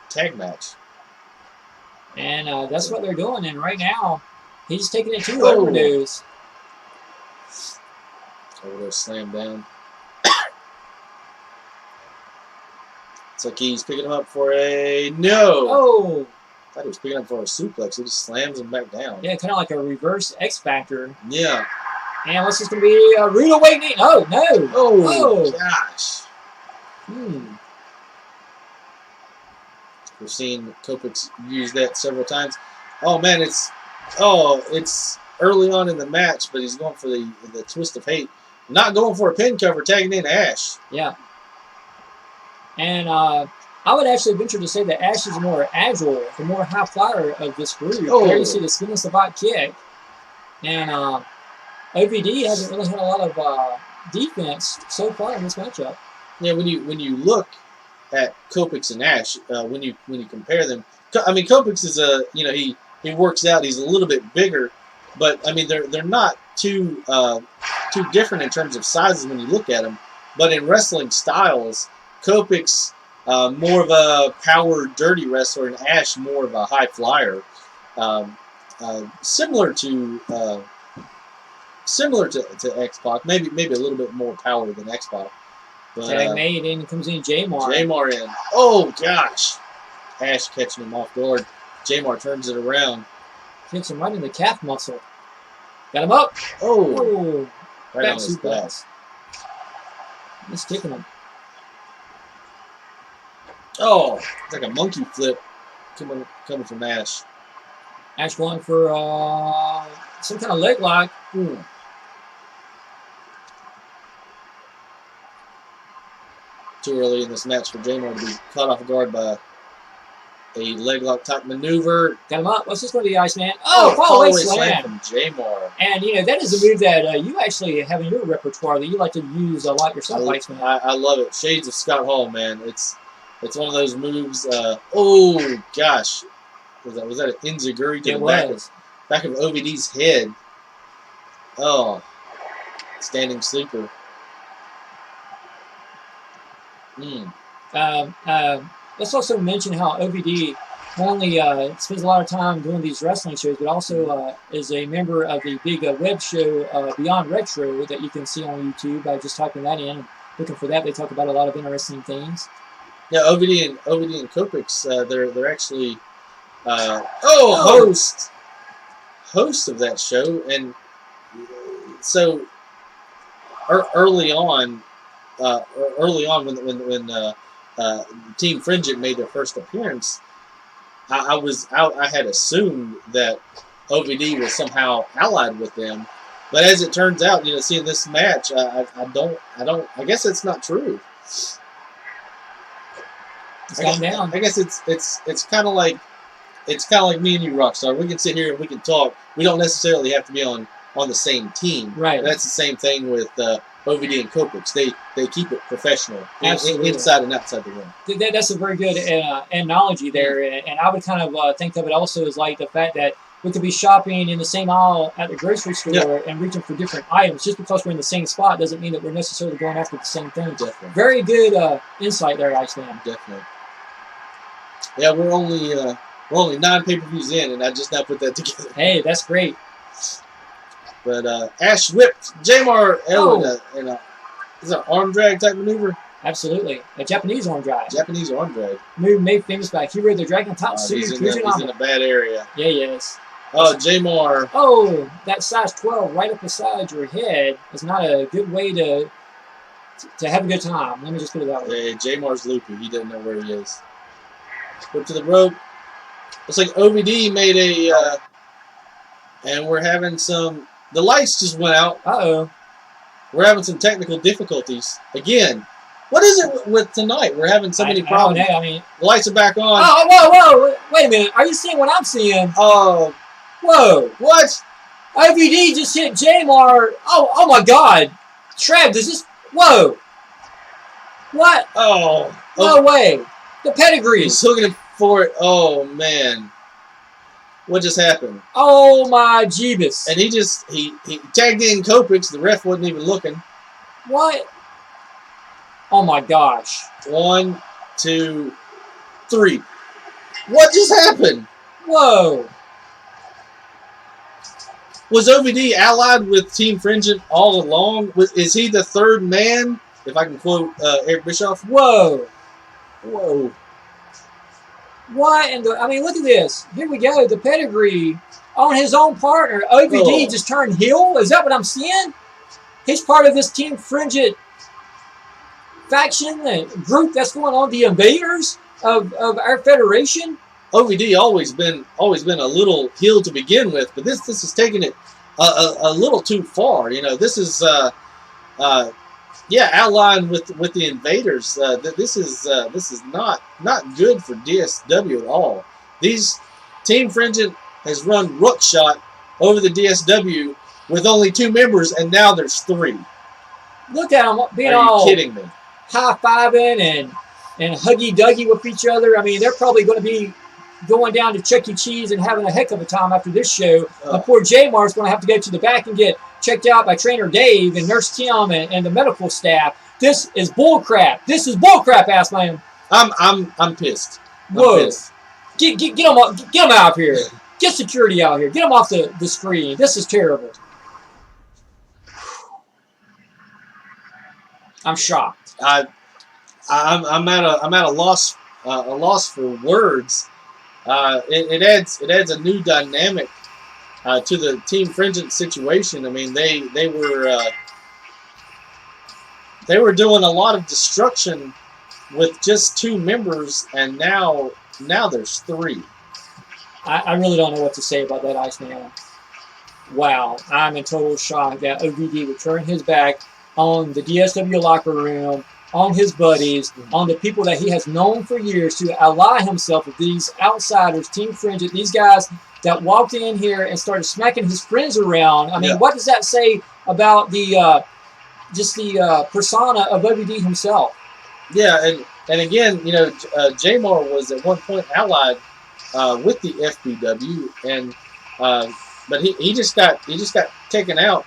tag match. And that's what they're doing. And right now, he's taking it to overdose. Overdose slam down. It's like he's picking him up for a no. Oh. I thought he was picking him for a suplex. He just slams him back down. Yeah, kind of like a reverse X Factor. Yeah. And what's this going to be? A rude awakening? Oh, no. Oh, gosh. We've seen Kopix use that several times. Oh, man, it's early on in the match, but he's going for the twist of hate. Not going for a pin cover, tagging in Ash. Yeah. And I would actually venture to say that Ash is more agile, the more high flyer of this group. There you see the spin savate kick. And OVD hasn't really had a lot of defense so far in this matchup. Yeah, when you look at Kopix and Ash, when you compare them, I mean Kopix is he works out. He's a little bit bigger, but I mean they're not too different in terms of sizes when you look at them. But in wrestling styles, Kopix more of a power, dirty wrestler, and Ash more of a high flyer. Similar to X-Pac, maybe a little bit more power than X-Pac. Tag made in, comes in Jamar. Jamar in. Oh gosh, Ash catching him off guard. Jamar turns it around. Hits him right in the calf muscle. Got him up. Oh, right on his back. He's kicking him. Oh, it's like a monkey flip coming from Ash. Ash going for some kind of leg lock. Too early in this match for Jamar to be caught off guard by a leg lock type maneuver. Got him up. What's this going to be, Iceman? Oh, fallaway slam from Jamar. And that is a move that you actually have in your repertoire that you like to use a lot yourself, Iceman. I love it. Shades of Scott Hall, man. It's one of those moves. Oh gosh, was that an enziguri to the back of OVD's head? Oh, standing sleeper. Let's also mention how OVD not only spends a lot of time doing these wrestling shows, but also is a member of the big web show Beyond Retro that you can see on YouTube by just typing that in. Looking for that, they talk about a lot of interesting things. Yeah, OVD and Kopix, they're actually host of that show, and so early on when Team Fringent made their first appearance, I had assumed that OVD was somehow allied with them, but as it turns out, seeing this match, I guess it's not true. I guess it's kind of like me and you, Rockstar. We can sit here and we can talk. We don't necessarily have to be on the same team. Right. And that's the same thing with OVD and Kopix. They keep it professional, inside and outside the ring. That's a very good analogy there, and I would kind of think of it also as like the fact that we could be shopping in the same aisle at the grocery store and reaching for different items. Just because we're in the same spot doesn't mean that we're necessarily going after the same thing. Definitely. Very good insight there, Iceman. Definitely. Yeah, we're only 9 pay-per-views in, and I just now put that together. Hey, that's great. But Ash whipped Jamar in a is that an arm drag type maneuver? Absolutely. A Japanese arm drag. Japanese arm drag. Move made famous by Hero the Dragon Top He's in a bad area. Yeah, he is. Oh, Jamar. Oh, that size 12 right up beside your head is not a good way to have a good time. Let me just put it that way. Yeah, Jamar's loopy. He doesn't know where he is. Whip to the rope. Looks like OVD made a, and we're having some. The lights just went out. Uh-oh. We're having some technical difficulties again. What is it with tonight? We're having so many problems. I don't know. I mean, the lights are back on. Oh, whoa! Wait a minute. Are you seeing what I'm seeing? Oh, whoa! What? OVD just hit Jamar. Oh my God! Trev, does this? Whoa! What? Oh! No way! The pedigree. He's looking for it. Oh man! What just happened? Oh my Jeebus! And he tagged in Kopix. The ref wasn't even looking. What? Oh my gosh! 1, 2, 3. What just happened? Whoa! Was OVD allied with Team Fringent all along? Is he the third man? If I can quote Eric Bischoff. Whoa! Whoa! What? I mean, look at this. Here we go. The pedigree on his own partner. OVD just turned heel. Is that what I'm seeing? He's part of this Team Fringent faction and group that's going on, the invaders of our federation. OVD always been a little heel to begin with, but this is taking it a little too far. This is outlined with the invaders. This is not good for DSW at all. These Team Fringent has run rookshot over the DSW with only 2 members, and now there's 3. Look at them being all. Are you kidding me? High-fiving and huggy-duggy with each other. I mean, they're probably going to be going down to Chuck E. Cheese and having a heck of a time after this show. Poor Jamar's going to have to go to the back and get checked out by Trainer Dave and Nurse Tim and the medical staff. This is bullcrap. This is bullcrap, ass man. I'm pissed. Whoa! Pissed. Get them out of here. Get security out here. Get them off the screen. This is terrible. I'm shocked. I'm at a loss for words. It adds a new dynamic to the Team Fringent situation. I mean, they were doing a lot of destruction with just 2 members, and now there's 3. I really don't know what to say about that, Iceman. Wow, I'm in total shock that OVD would turn his back on the DSW locker room, on his buddies, on the people that he has known for years, to ally himself with these outsiders, Team Fringent, these guys that walked in here and started smacking his friends around. I mean, what does that say about the persona of OVD himself? Yeah, and again, Jamar was at one point allied with the FBW, and but he just got taken out.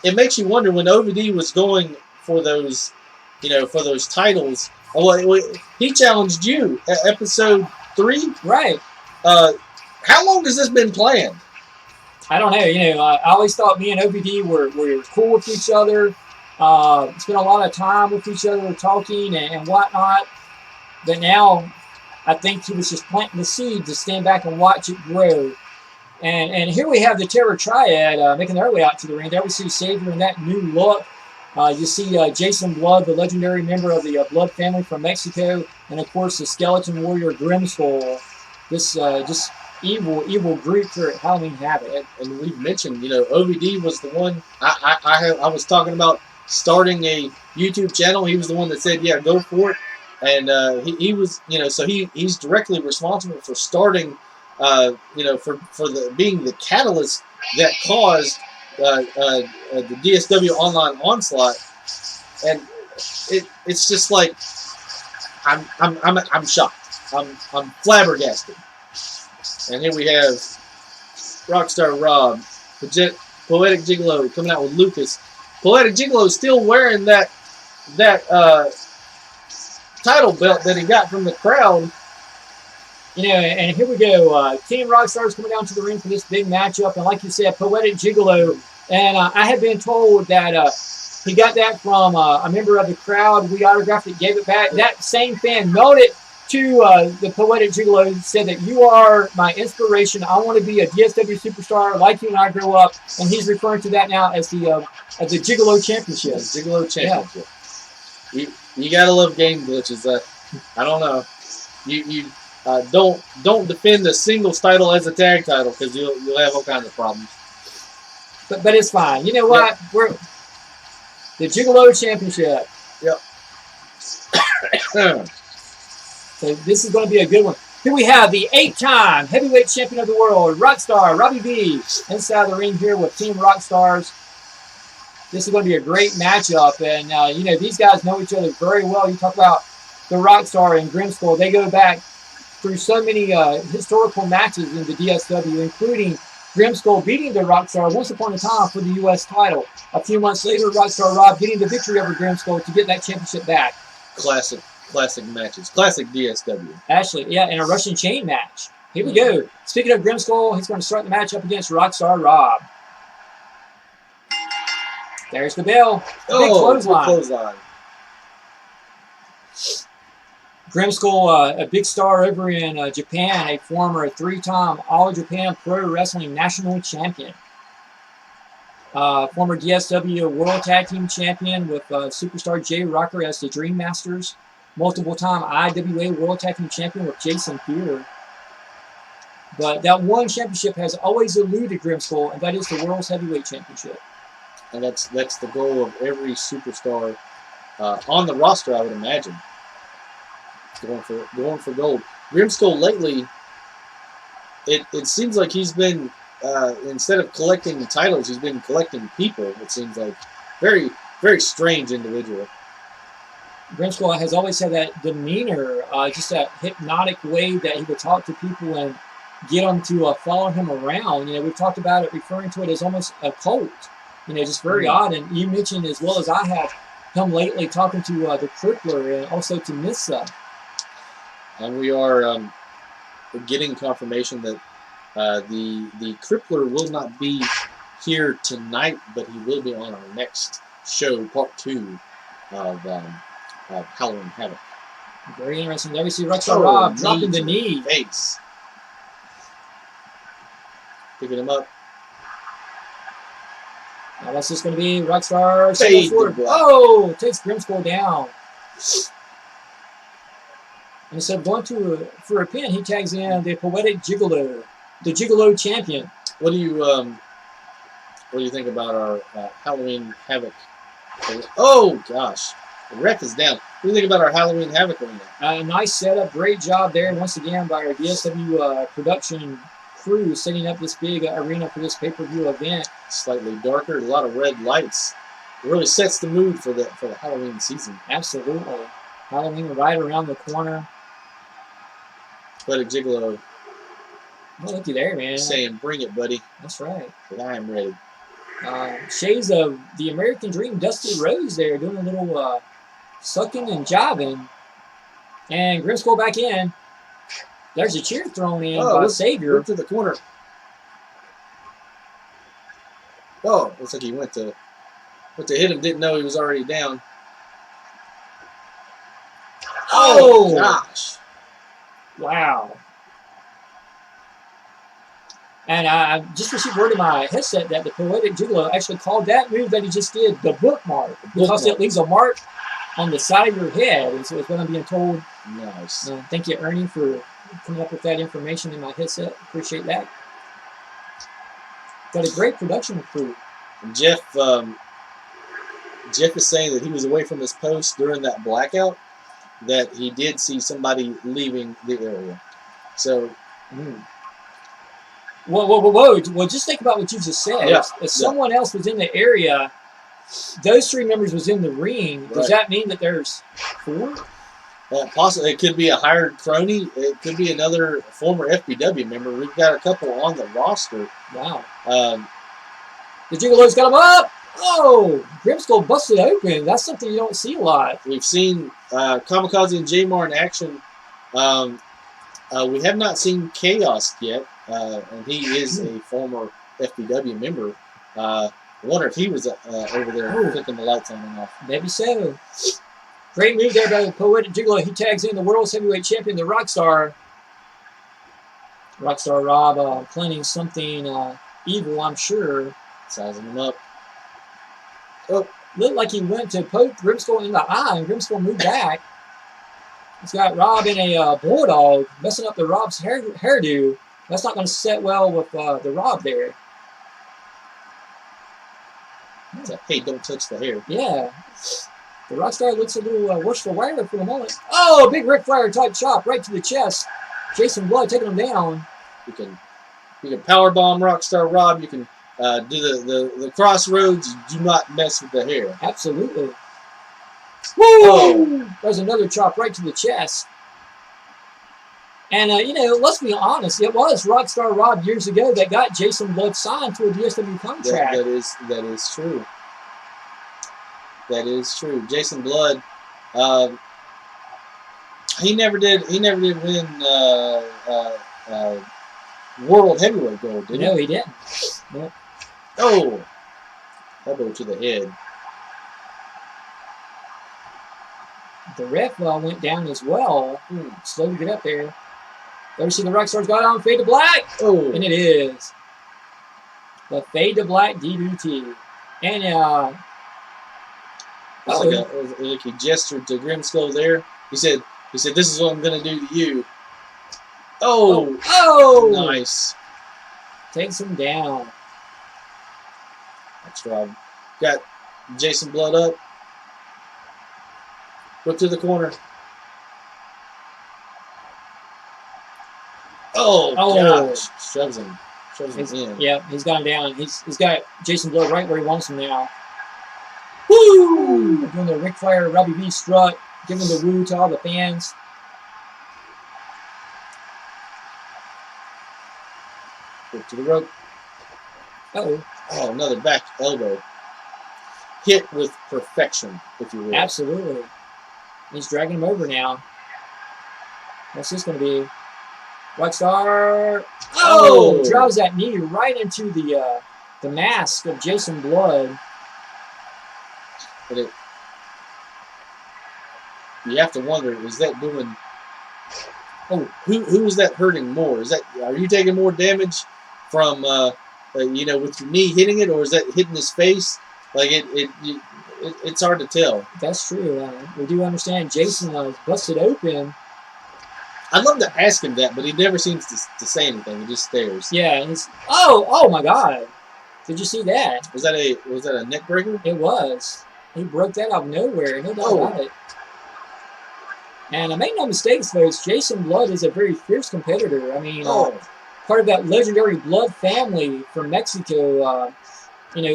It makes you wonder, when OVD was going for those titles. Well, he challenged you at episode 3. Right. How long has this been planned? I don't know. I always thought me and OBD were cool with each other. Spent a lot of time with each other talking and whatnot. But now I think he was just planting the seed to stand back and watch it grow. And here we have the Terror Triad making their way out to the ring. There we see Xavier in that new look. You see Jason Blood, the legendary member of the Blood family from Mexico. And, of course, the Skeleton Warrior Grimskull. This just evil group here at Halloween Havoc. And we've mentioned, OVD was the one. I was talking about starting a YouTube channel. He was the one that said, yeah, go for it. And he was, so he's directly responsible for starting, for being the catalyst that caused the DSW Online Onslaught. And it's just like I'm shocked. I'm flabbergasted. And here we have Rockstar Rob, Poetic Gigolo coming out with Lucas. Poetic Gigolo is still wearing that title belt that he got from the crowd. And here we go. Team Rockstar is coming down to the ring for this big matchup. And like you said, Poetic Gigolo. And I had been told that he got that from a member of the crowd. We autographed it, gave it back. That same fan mailed it to the Poetic Gigolo, said that you are my inspiration. I want to be a DSW superstar like you when I grow up. And he's referring to that now as the Gigolo Championship. Gigolo Championship. Yeah. You gotta love game glitches. I don't know. You don't defend a singles title as a tag title because you'll have all kinds of problems. But it's fine. You know what? Yep. We're the Gigolo Championship. Yep. So this is going to be a good one. Here we have the 8-time heavyweight champion of the world, Rockstar, Robbie B, inside the ring here with Team Rockstars. This is going to be a great matchup. And, these guys know each other very well. You talk about the Rockstar and Grimskull. They go back through so many historical matches in the DSW, including Grimskull beating the Rockstar once upon a time for the U.S. title. A few months later, Rockstar Rob getting the victory over Grimskull to get that championship back. Classic matches. Classic DSW. Actually, yeah, in a Russian chain match. Here we go. Speaking of Grimskull, he's going to start the match up against Rockstar Rob. There's the bell. Big clothesline. Grimskull, a big star over in Japan, a former 3-time All Japan Pro Wrestling National Champion. Former DSW World Tag Team Champion with Superstar Jay Rocker as the Dream Masters. Multiple-time IWA World Tag Team Champion with Jason Fear. But that one championship has always eluded Grimskull, and that is the World's Heavyweight Championship. And that's the goal of every superstar on the roster, I would imagine. Going for gold. Grimskull lately, it seems like he's been instead of collecting titles, he's been collecting people. It seems like very, very strange individual. Grimskull has always had that demeanor, just that hypnotic way that he would talk to people and get them to follow him around. We've talked about it, referring to it as almost a cult. Just very odd. And you mentioned, as well as I have, him lately talking to the Crippler and also to Nissa. And we are getting confirmation that the Crippler will not be here tonight, but he will be on our next show, part 2 of Halloween Havoc. Very interesting. There we see Rockstar Rob dropping the knee. Face. Picking him up. Now what's this going to be? Rockstar. Takes Grimskull down. Instead of going for a pin, he tags in the Poetic Gigolo, the Gigolo Champion. What do you think about our Halloween Havoc? Oh gosh, the ref is down. What do you think about our Halloween Havoc arena? Nice setup, great job there once again by our DSW production crew setting up this big arena for this pay-per-view event. Slightly darker, a lot of red lights. It really sets the mood for the Halloween season. Absolutely, Halloween right around the corner. Poetic Gigolo. Oh, looky there, man. Saying, bring it, buddy. That's right. But I am ready. Shades of the American Dream, Dusty Rhodes there, doing a little sucking and jobbing. And Grimskull back in. There's a chair thrown in Oh, by Savior. Look to the corner. Oh, looks like he went to hit him. Didn't know he was already down. Oh gosh! Wow. And I just received word in my headset that the Poetic Gigolo actually called that move that he just did the bookmark because it leaves a mark on the side of your head. And so it's what I'm being told. Nice. Thank you, Ernie, for coming up with that information in my headset. Appreciate that. Got a great production crew. And Jeff is saying that he was away from his post during that blackout, that he did see somebody leaving the area. So, Whoa. Well, just think about what you just said. Yeah. If someone else was in the area, those 3 members was in the ring, does that mean that there's 4? Possibly, it could be a hired crony. It could be another former FBW member. We've got a couple on the roster. Wow. The Gigolo's got him up. Oh, Grimskull busted open. That's something you don't see a lot. We've seen Kamikaze and Jamar in action. We have not seen Chaos yet, and he is a former FBW member. I wonder if he was over there flicking the lights on and off. Maybe so. Great move there by the Poetic Gigolo. He tags in the World's Heavyweight Champion, the Rockstar. Rockstar Rob planning something evil, I'm sure. Sizing him up. Oh, looked like he went to poke Grimskull in the eye, and Grimskull moved back. He's got Rob in a bulldog, messing up the Rob's hairdo. That's not going to set well with the Rob there. Hey, don't touch the hair. Yeah. The Rockstar looks a little worse for wear for the moment. Oh, big Ric Flair type chop right to the chest. Jason Blood taking him down. You can power bomb Rockstar Rob. You can do the crossroads. Do not mess with the hair. Absolutely. Woo! Oh. There's another chop right to the chest. And, let's be honest. It was Rockstar Rob years ago that got Jason Blood signed to a DSW contract. That is true. That is true. Jason Blood, he never did win World Heavyweight Gold, did he? No, he didn't. Nope. Oh! Elbow to the head. The ref went down as well. Slow to get up there. There we see the Rockstar's got on Fade to Black. Oh! And it is. The Fade to Black DDT. And, like he gestured to Grimskull there. He said, "This is what I'm going to do to you." Oh! Oh! Nice. Takes him down. That's Rob. Got Jason Blood up. Look to the corner. Oh gosh. Shoves him in. Yeah, he's got him down. He's got Jason Blood right where he wants him now. Woo! Doing the Ric Flair Robbie V strut, giving the woo to all the fans. Look to the rope. Uh-oh. Oh, another back elbow. Hit with perfection, if you will. Absolutely. He's dragging him over now. What's this going to be? Rockstar. Oh! Drives that knee right into the mask of Jason Blood. But you have to wonder, is that doing... Oh, who is that hurting more? Are you taking more damage from, with your knee hitting it, or is that hitting his face? Like, it's hard to tell. That's true. We do understand Jason is busted open. I'd love to ask him that, but he never seems to say anything. He just stares. Yeah. Oh my God! Did you see that? Was that a neck breaker? It was. He broke that out of nowhere. No doubt about it. And make no mistakes, folks. Jason Blood is a very fierce competitor. I mean, part of that legendary Blood family from Mexico.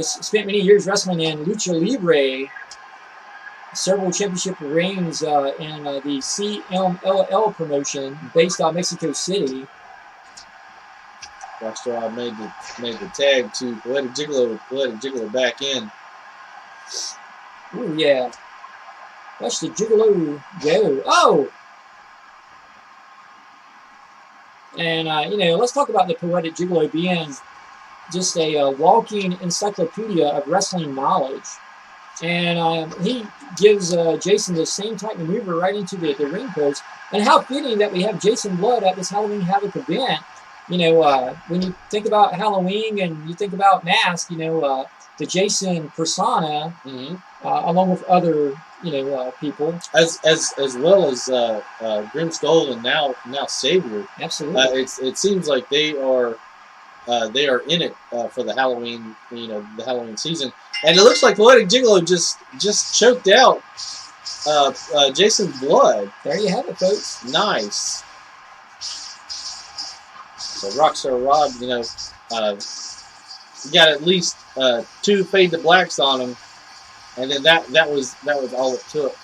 Spent many years wrestling in Lucha Libre. Several championship reigns in the CMLL promotion based out of Mexico City. Rockstar made the tag to Poetic Gigolo back in. Oh yeah. Watch the Gigolo go. Oh! And, let's talk about the Poetic Gigolo being just a walking encyclopedia of wrestling knowledge. And he gives Jason the same type of maneuver right into the ring post. And how fitting that we have Jason Blood at this Halloween Havoc event. When you think about Halloween and you think about Mask, the Jason persona, along with other, people. As well as Grim Skull and now Savior. Absolutely. It seems like they are in it for the Halloween, the Halloween season. And it looks like Poetic Gigolo just choked out Jason Blood. There you have it, folks. Nice. So Rockstar Rob, got at least 2 fade to blacks on him, and then that was all it took.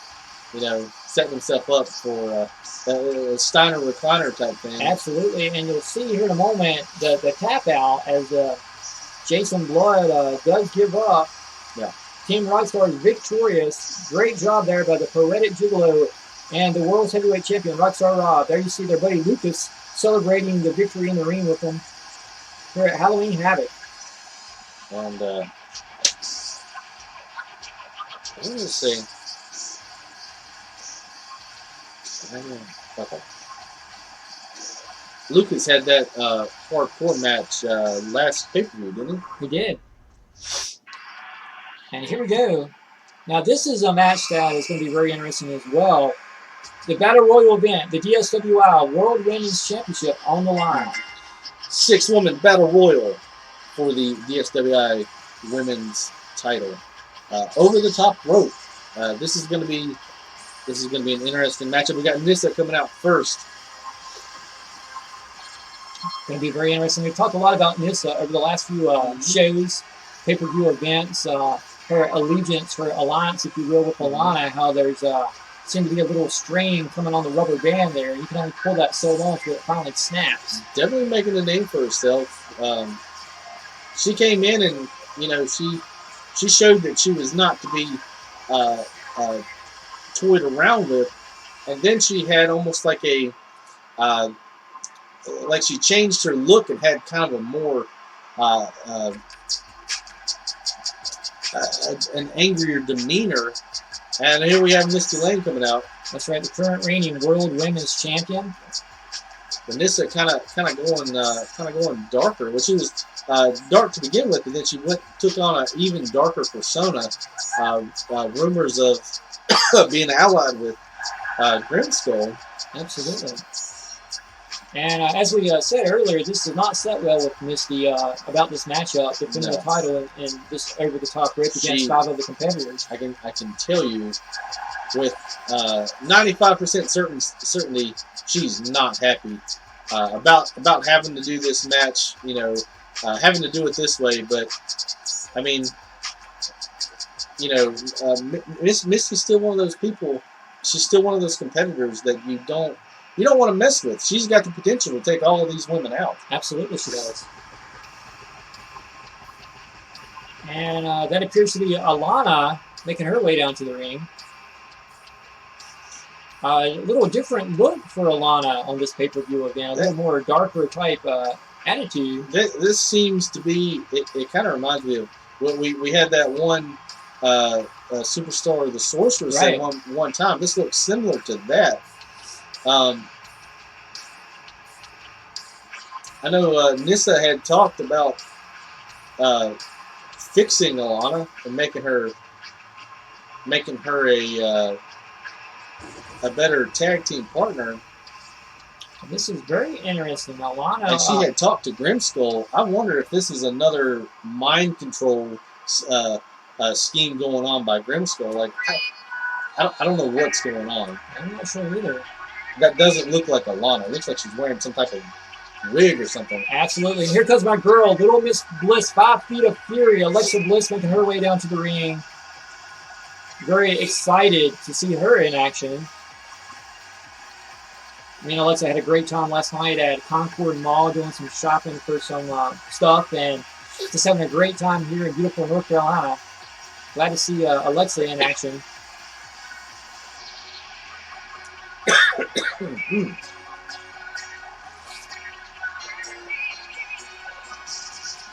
Setting himself up for a Steiner recliner type thing. Absolutely, and you'll see here in a moment the tap out as Jason Blood does give up. Yeah. Team Rockstar is victorious. Great job there by the Poetic Gigolo and the World's Heavyweight Champion, Rockstar Rob. There you see their buddy Lucas celebrating the victory in the ring with them here at Halloween Havoc. And let me see. Okay. Lucas had that hardcore match last pay-per-view, didn't he? He did. And here we go. Now this is a match that is going to be very interesting as well. The Battle Royal event, the DSWI World Women's Championship on the line. 6-woman Battle Royal for the DSWI Women's title. Over the top rope. This is going to be an interesting matchup. We got Nissa coming out first. Going to be very interesting. We've talked a lot about Nissa over the last few shows, pay-per-view events, her allegiance, her alliance, if you will, with Alana, how there's seemed to be a little strain coming on the rubber band there. You can only pull that so long until it finally snaps. Definitely making a name for herself. She came in and, she showed that she was not to be toyed around with. And then she had almost like like she changed her look and had kind of a more an angrier demeanor. And here we have Misty Lane coming out. That's right, the current reigning World Women's Champion. Vanessa kind of going darker. Well, she was dark to begin with, and then she took on an even darker persona. Rumors of being allied with Grimskull. Absolutely. And as we said earlier, this did not set well with Misty about this matchup, defending the title and this over-the-top rape against 5 of the competitors. I can tell you with 95% certainty she's not happy about having to do this match, having to do it this way. But, I mean, Misty's still one of those people, she's still one of those competitors that you don't want to mess with. She's got the potential to take all of these women out. Absolutely she does. And that appears to be Alana making her way down to the ring. A little different look for Alana on this pay-per-view again. A little more darker type attitude. This seems to be, it kind of reminds me of what we had that one Superstar of the Sorceress at one time. This looks similar to that. I know Nissa had talked about fixing Alana and making her a better tag team partner. This is very interesting. Alana, and she had talked to Grimskull. I wonder if this is another mind control scheme going on by Grimskull. Like, I don't know what's going on. I'm not sure either. That doesn't look like Alana. It looks like she's wearing some type of wig or something. Absolutely. And here comes my girl, Little Miss Bliss, 5 feet of fury. Alexa Bliss making her way down to the ring. Very excited to see her in action. Alexa had a great time last night at Concord Mall doing some shopping for some stuff and just having a great time here in beautiful North Carolina. Glad to see Alexa in action.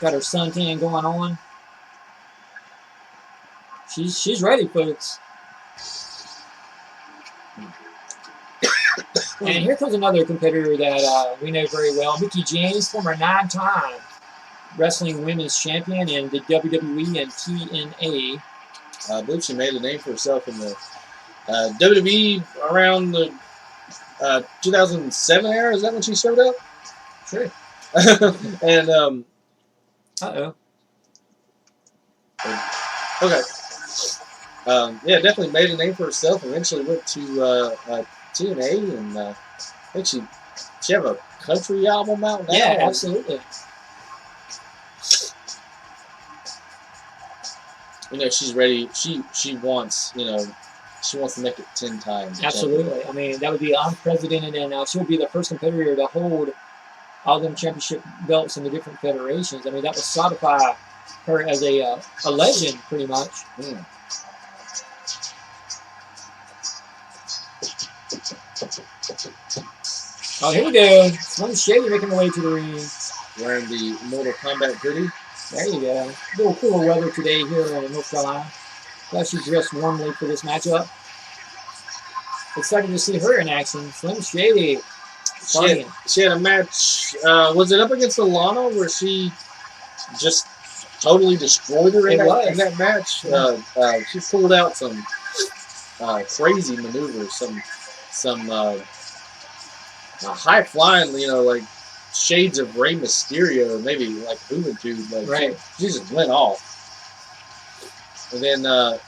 Got her suntan going on. She's ready, folks. And here comes another competitor that we know very well, Mickie James, former 9-time wrestling women's champion in the WWE and TNA. I believe she made a name for herself in the WWE around the 2007 era. Is that when she showed up? Sure. And Uh-oh. okay. Yeah, definitely made a name for herself. Eventually went to TNA, and I think she have a country album out now. Yeah, absolutely. You know, she's ready. She wants, you know, she wants to make it 10 times. Absolutely. I mean, that would be unprecedented, and she'll be the first competitor to hold all them championship belts in the different federations. I mean, that would solidify her as a legend, pretty much. Mm. Oh, here we go. Slim Shady making her way to the ring. Wearing the Mortal Kombat hoodie. There you go. A little cooler weather today here in North Carolina. Glad she dressed warmly for this matchup. Excited to see her in action. Slim Shady. She had a match. Was it up against Alana where she just totally destroyed her in that match? Yeah. She pulled out some crazy maneuvers, some high flying, you know, like shades of Rey Mysterio, maybe like Juventud. Like right. She just went off. And then I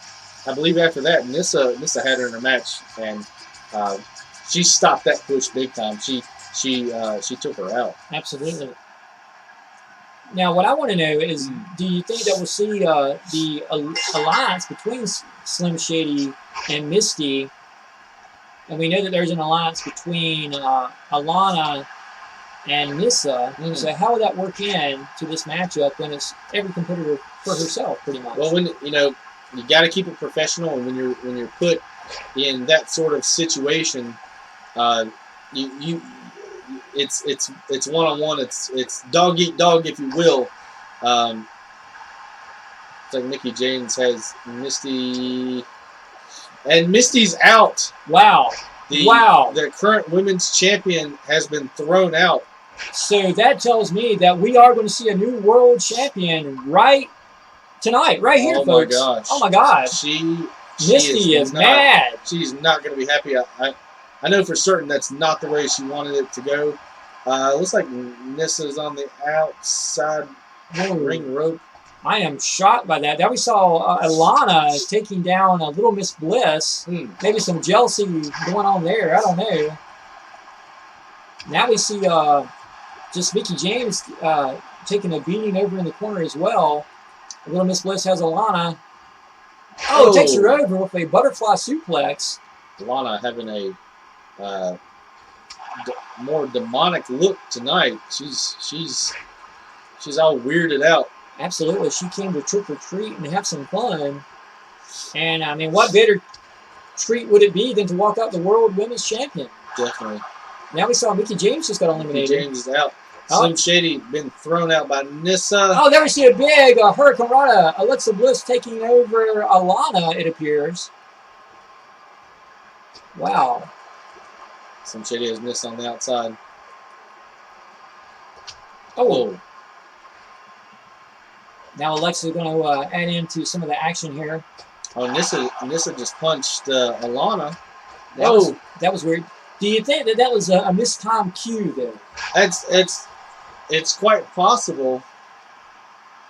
believe after that, Nissa had her in a match, and she stopped that push big time. She took her out. Absolutely. Now, what I want to know is, do you think that we'll see the alliance between Slim Shady and Misty? And we know that there's an alliance between Alana and Nissa. So how would that work in to this matchup when it's every competitor for herself, pretty much? Well, when you know, you got to keep it professional, and when you're put in that sort of situation, it's one-on-one. It's dog eat dog, if you will. It's like Mickie James has Misty, and Misty's out. Wow. The current women's champion has been thrown out. So that tells me that we are going to see a new world champion right tonight, right here, folks. Oh my gosh! Oh my gosh! Misty is mad. She's not going to be happy. I know for certain that's not the way she wanted it to go. Looks like Nissa's on the outside ring rope. I am shocked by that. Now we saw Alana taking down Little Miss Bliss. Maybe some jealousy going on there. I don't know. Now we see just Mickie James taking a beating over in the corner as well. Little Miss Bliss has Alana. Oh, takes her over with a butterfly suplex. Alana having a more demonic look tonight. She's all weirded out. Absolutely. She came to trick or treat and have some fun. And I mean, what better treat would it be than to walk out the World Women's Champion? Definitely. Now we saw Mickie James just got eliminated. Mickie James is out. Slim Shady been thrown out by Nissa. Oh, there we see a big Hurricane Rana. Alexa Bliss taking over Alana, it appears. Wow. Slim Shady has Nissa on the outside. Oh. Now Alexa's going to add into some of the action here. Oh, Nissa just punched Alana. That was weird. Do you think that was a mistimed cue there? It's quite possible.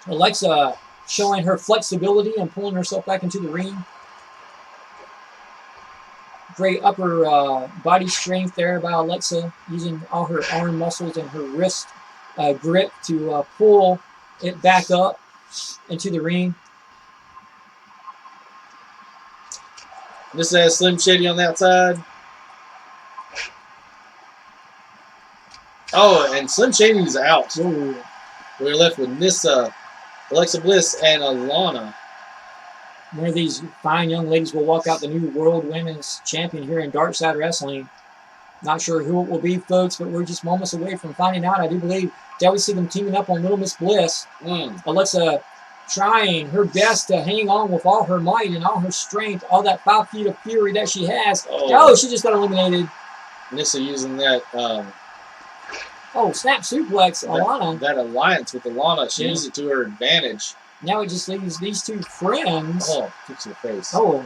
Alexa showing her flexibility and pulling herself back into the ring. Great upper body strength there by Alexa, using all her arm muscles and her wrist grip to pull it back up into the ring. This has Slim Shady on the outside. Oh, and Slim Shady's out. Ooh. We're left with Nissa, Alexa Bliss, and Alana. One of these fine young ladies will walk out the new World Women's Champion here in Darkside Wrestling. Not sure who it will be, folks, but we're just moments away from finding out. I do believe that we see them teaming up on Little Miss Bliss. Alexa trying her best to hang on with all her might and all her strength, all that 5 feet of fury that she has. Oh, she just got eliminated. Nissa using that snap suplex, Alana. That alliance with Alana, she used it to her advantage. Now it just leaves these two friends. Oh, kicks in the face. Oh.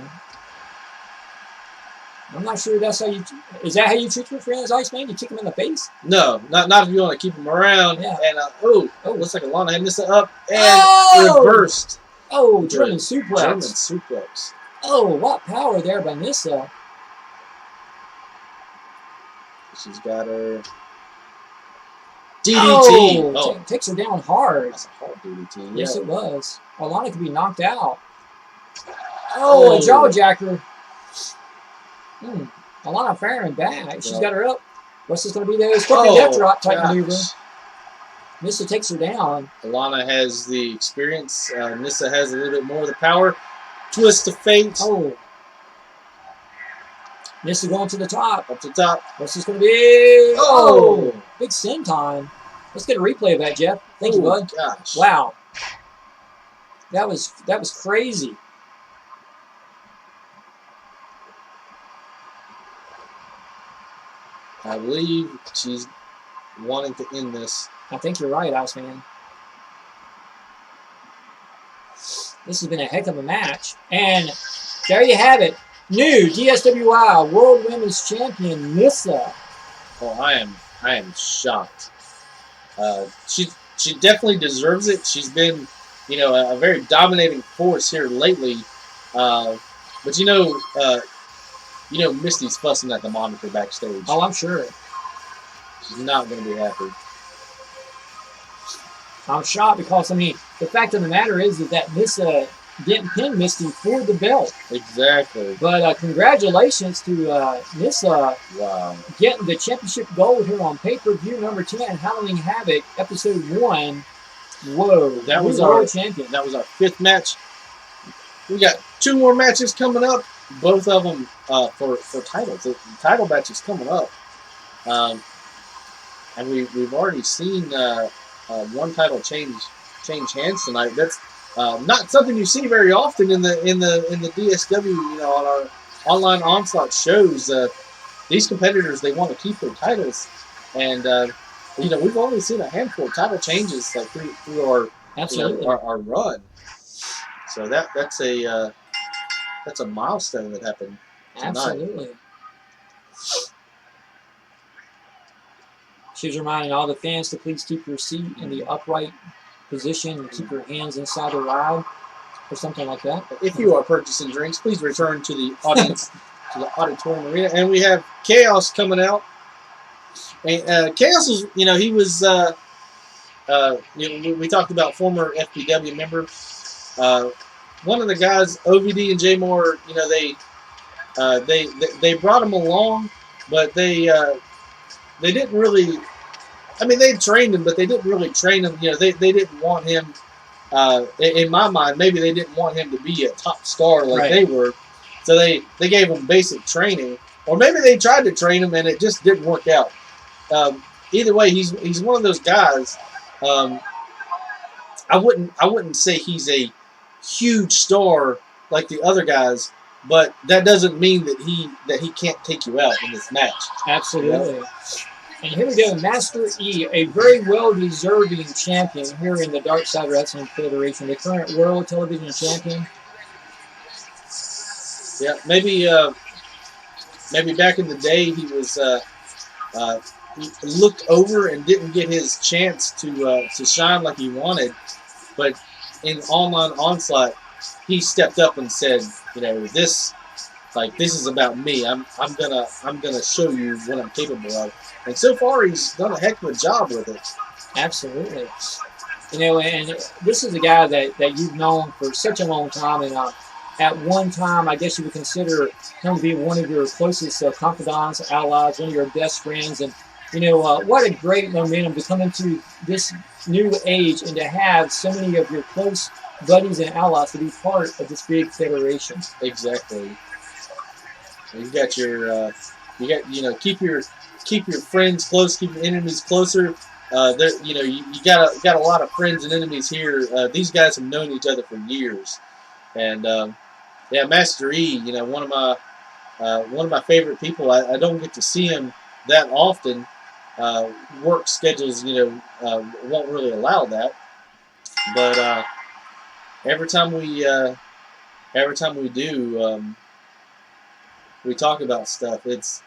I'm not sure that's how you... Is that how you treat your friends, Iceman? You kick them in the face? No, not if you want to keep them around. Yeah. And, looks like Alana had Nissa up and reversed. Oh, German suplex. German suplex. Oh, what power there by Nissa. She's got her DDT. Takes her down hard. That's a hard DDT. Yes, it was. Alana could be knocked out. Oh, a jawjacker. Alana firing back. She's got her up. What's this going to be there? Scorpion death drop type maneuver. Nissa takes her down. Alana has the experience. Nissa has a little bit more of the power. Twist of fate. Oh. Nissa going to the top. Up to the top. What's this going to be? Oh. Big sin time. Let's get a replay of that, Jeff. Thank you, bud. Gosh. Wow. That was crazy. I believe she's wanting to end this. I think you're right, Iceman. This has been a heck of a match. And there you have it. New DSWI World Women's Champion, Nissa. Oh, I am shocked. She definitely deserves it. She's been, a very dominating force here lately. But Misty's fussing at the monitor backstage. Oh, I'm sure. She's not going to be happy. I'm shocked because, the fact of the matter is that Nissa didn't pin Misty for the belt. Exactly. But congratulations to Nissa getting the championship gold here on pay-per-view number 10, Halloween Havoc, episode 1. Whoa. That was our our champion. That was our 5th match. We got 2 more matches coming up. Both of them for titles. The title match is coming up. And we've already seen one title change hands tonight. That's not something you see very often in the DSW. On our online Onslaught shows, these competitors, they want to keep their titles, and we've only seen a handful of title changes through our our run. So that's a milestone that happened tonight. Absolutely. She's reminding all the fans to please keep your seat in the upright position and keep your hands inside the ride or something like that. If you are purchasing drinks, please return to the audience, to the auditorium arena. And we have Chaos coming out. And Chaos is, he was, we talked about former FPW member. One of the guys, OVD and J Moore, they brought him along, but they didn't really. They trained him, but they didn't really train him. They didn't want him. In my mind, maybe they didn't want him to be a top star like they were. So they gave him basic training, or maybe they tried to train him and it just didn't work out. Either way, he's one of those guys. I wouldn't say he's a huge star like the other guys, but that doesn't mean that he can't take you out in this match. Absolutely. And here we go, Master E, a very well-deserving champion here in the Dark Side Wrestling Federation, the current World Television Champion. Yeah, maybe back in the day he was looked over and didn't get his chance to shine like he wanted, but in online Onslaught, he stepped up and said, this is about me. I'm gonna show you what I'm capable of. And so far, he's done a heck of a job with it. Absolutely. And this is a guy that you've known for such a long time. And at one time, I guess you would consider him to be one of your closest confidants, allies, one of your best friends. And, what a great momentum to come into this new age and to have so many of your close buddies and allies to be part of this big federation. Exactly. You've got your You got keep your friends close, keep your enemies closer. There you got a lot of friends and enemies here. These guys have known each other for years, and yeah, Master E, one of my favorite people. I don't get to see him that often. Work schedules, won't really allow that. But every time we do, we talk about stuff. It's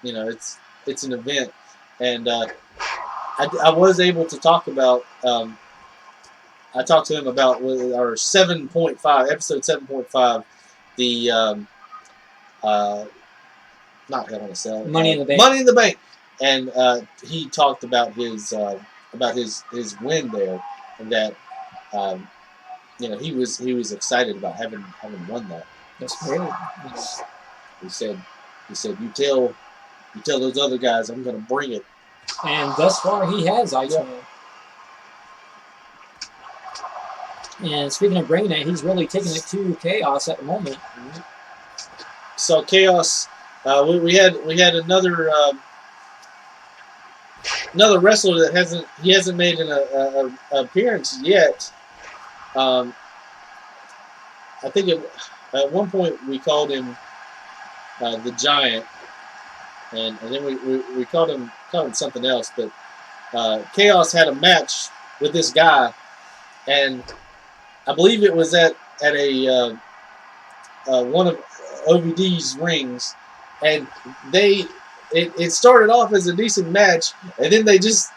an event, and I was able to talk about. I talked to him about our 7.5 episode 7.5, the not Hell in a Cell, Money in the Bank. Money in the Bank, and he talked about his win there, and that he was excited about having won that. That's great. He said you tell those other guys I'm going to bring it. And thus far he has, Iceman. Yeah. And speaking of bringing it, he's really taking it to Chaos at the moment. So Chaos, we had another wrestler that hasn't made an appearance yet. I think at one point we called him the Giant, and then we called him something else. But Chaos had a match with this guy, and I believe it was at a one of OVD's rings, and it started off as a decent match, and then they just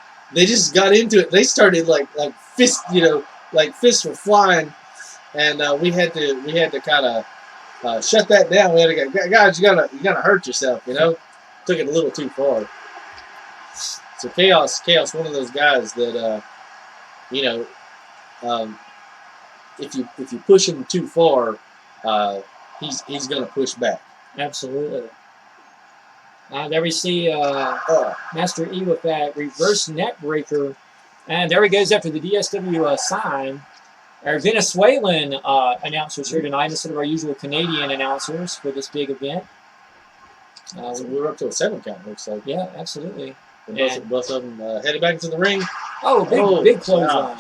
got into it. They started like fists, fists were flying, and we had to kind of shut that down. We had to go, guys, you gotta hurt yourself, Took it a little too far. So Chaos, one of those guys that if you push him too far, he's gonna push back. Absolutely. There we see Master E with that reverse neck breaker, and there he goes after the DSW sign. Our Venezuelan announcers here tonight instead of our usual Canadian announcers for this big event. So we're up to a 7 count, looks like. Yeah, absolutely. Both of them headed back into the ring. Oh, big clothesline.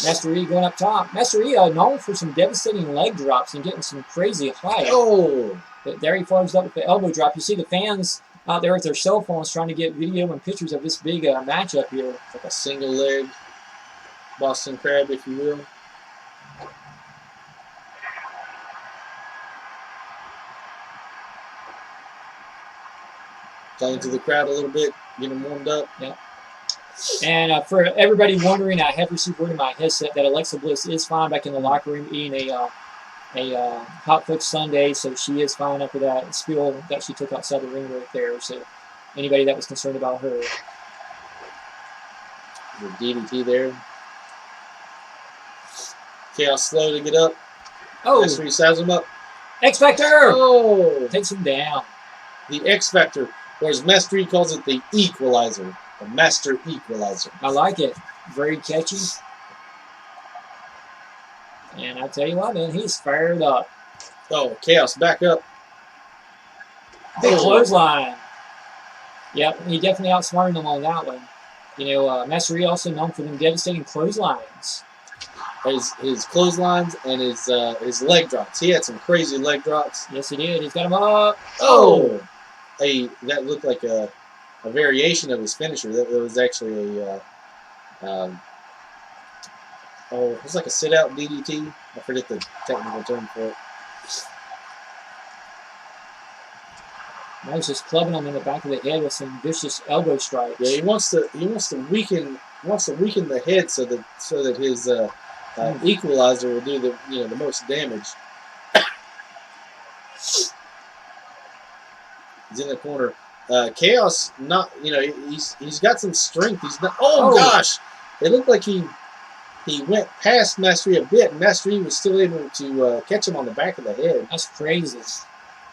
Master E going up top. Master E known for some devastating leg drops and getting some crazy height. Oh! But there he follows up with the elbow drop. You see the fans out there with their cell phones trying to get video and pictures of this big matchup here. It's like a single leg Boston Crab, if you will. Playing to the crowd a little bit, getting them warmed up. Yeah. And for everybody wondering, I have received word in my headset that Alexa Bliss is fine back in the locker room eating a hot fudge sundae, so she is fine after that spill that she took outside the ring right there. So anybody that was concerned about her. The DDT there. Chaos slow to get up. Oh! Master E saddles him up. X Factor! Oh! Takes him down. The X Factor, or as Master E calls it, the Equalizer. The Master Equalizer. I like it. Very catchy. And I tell you what, man, he's fired up. Oh, Chaos back up. Big clothesline. Yep, he definitely outsmarted him on that one. Master E also known for them devastating clotheslines. His clotheslines and his leg drops. He had some crazy leg drops. Yes, he did. He's got him up. Oh! That looked like a variation of his finisher. That was actually it was like a sit-out DDT. I forget the technical term for it. Now he's just clubbing him in the back of the head with some vicious elbow strikes. Yeah, he wants to weaken the head so that his Equalizer will do the most damage. He's in the corner. Chaos, he's got some strength. He's not. Oh gosh! It looked like he went past Master E a bit, and Master E was still able to catch him on the back of the head. That's crazy.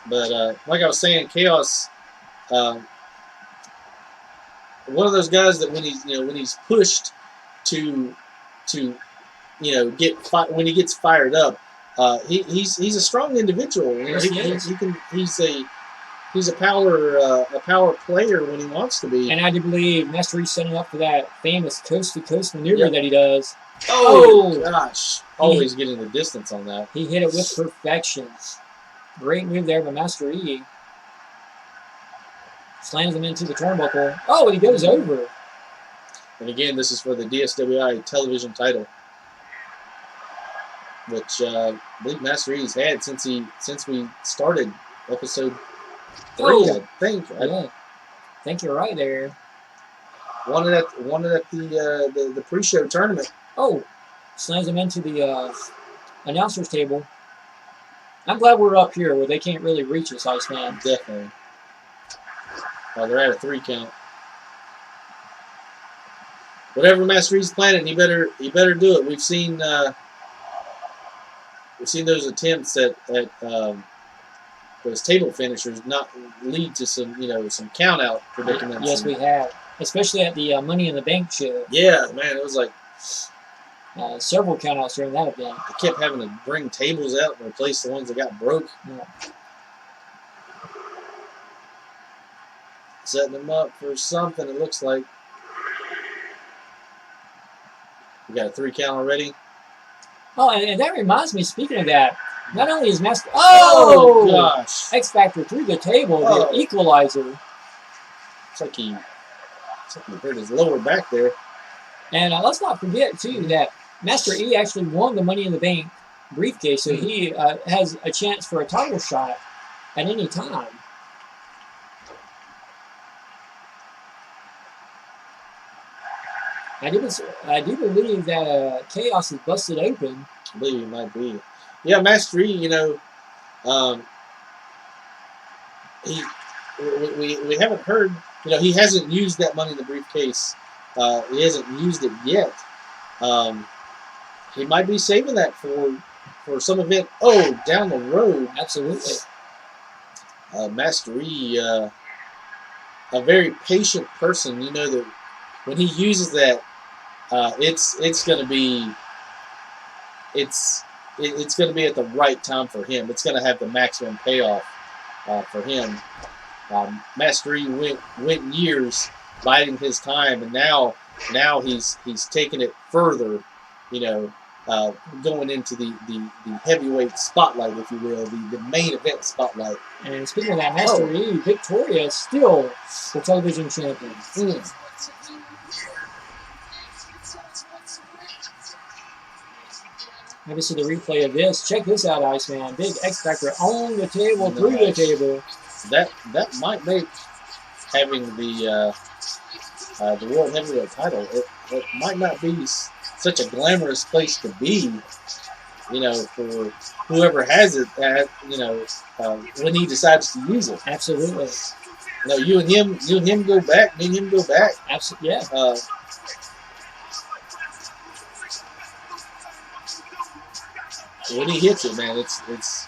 But like I was saying, Chaos, one of those guys that when he's pushed to when he gets fired up, he's a strong individual. Yes, he is. He's a power player when he wants to be. And I do believe Master E's setting up for that famous coast-to-coast maneuver that he does. Oh gosh! Always getting the distance on that. He hit it with perfection. Great move there by Master E. Slams him into the turnbuckle. Oh, and he goes over. And again, this is for the DSWI television title, which I believe Master E's had since we started episode 3. I think. Yeah. I think you're right there. Won it at the pre-show tournament. Oh, slams him into the announcer's table. I'm glad we're up here where they can't really reach us, Iceman. Definitely. They're at a 3 count. Whatever Master E's planning, he better do it. We've seen those attempts at those table finishers not lead to some count out predicaments. Yes, we have, especially at the Money in the Bank show. Yeah, man, it was like several countouts during that event. They kept having to bring tables out and replace the ones that got broke. Yeah. Setting them up for something, it looks like. We got a 3 count already. Oh, and that reminds me, speaking of that, not only is Master... Oh, gosh. X Factor through the table, the equalizer. It's like he hurt his lower back there. And let's not forget, too, that Master E actually won the Money in the Bank briefcase, so he has a chance for a title shot at any time. I do believe that Chaos is busted open. I believe he might be. Yeah, Master E, we haven't heard, he hasn't used that Money in the briefcase. He hasn't used it yet. He might be saving that for some event. Oh, down the road. Absolutely. Master E, a very patient person. That when he uses that, it's going to be at the right time for him. It's going to have the maximum payoff for him. Master E went years biding his time, and now he's taking it further. Going into the heavyweight spotlight, if you will, the main event spotlight. And speaking of that, Master E, Victoria, still the television champion. Maybe see the replay of this. Check this out, Iceman. Big X Factor on the table, through the table. That might make having the World Heavyweight title, it might not be such a glamorous place to be, for whoever has it, when he decides to use it. Absolutely. You and him go back, me and him go back. Absolutely, yeah. When he hits it, man, it's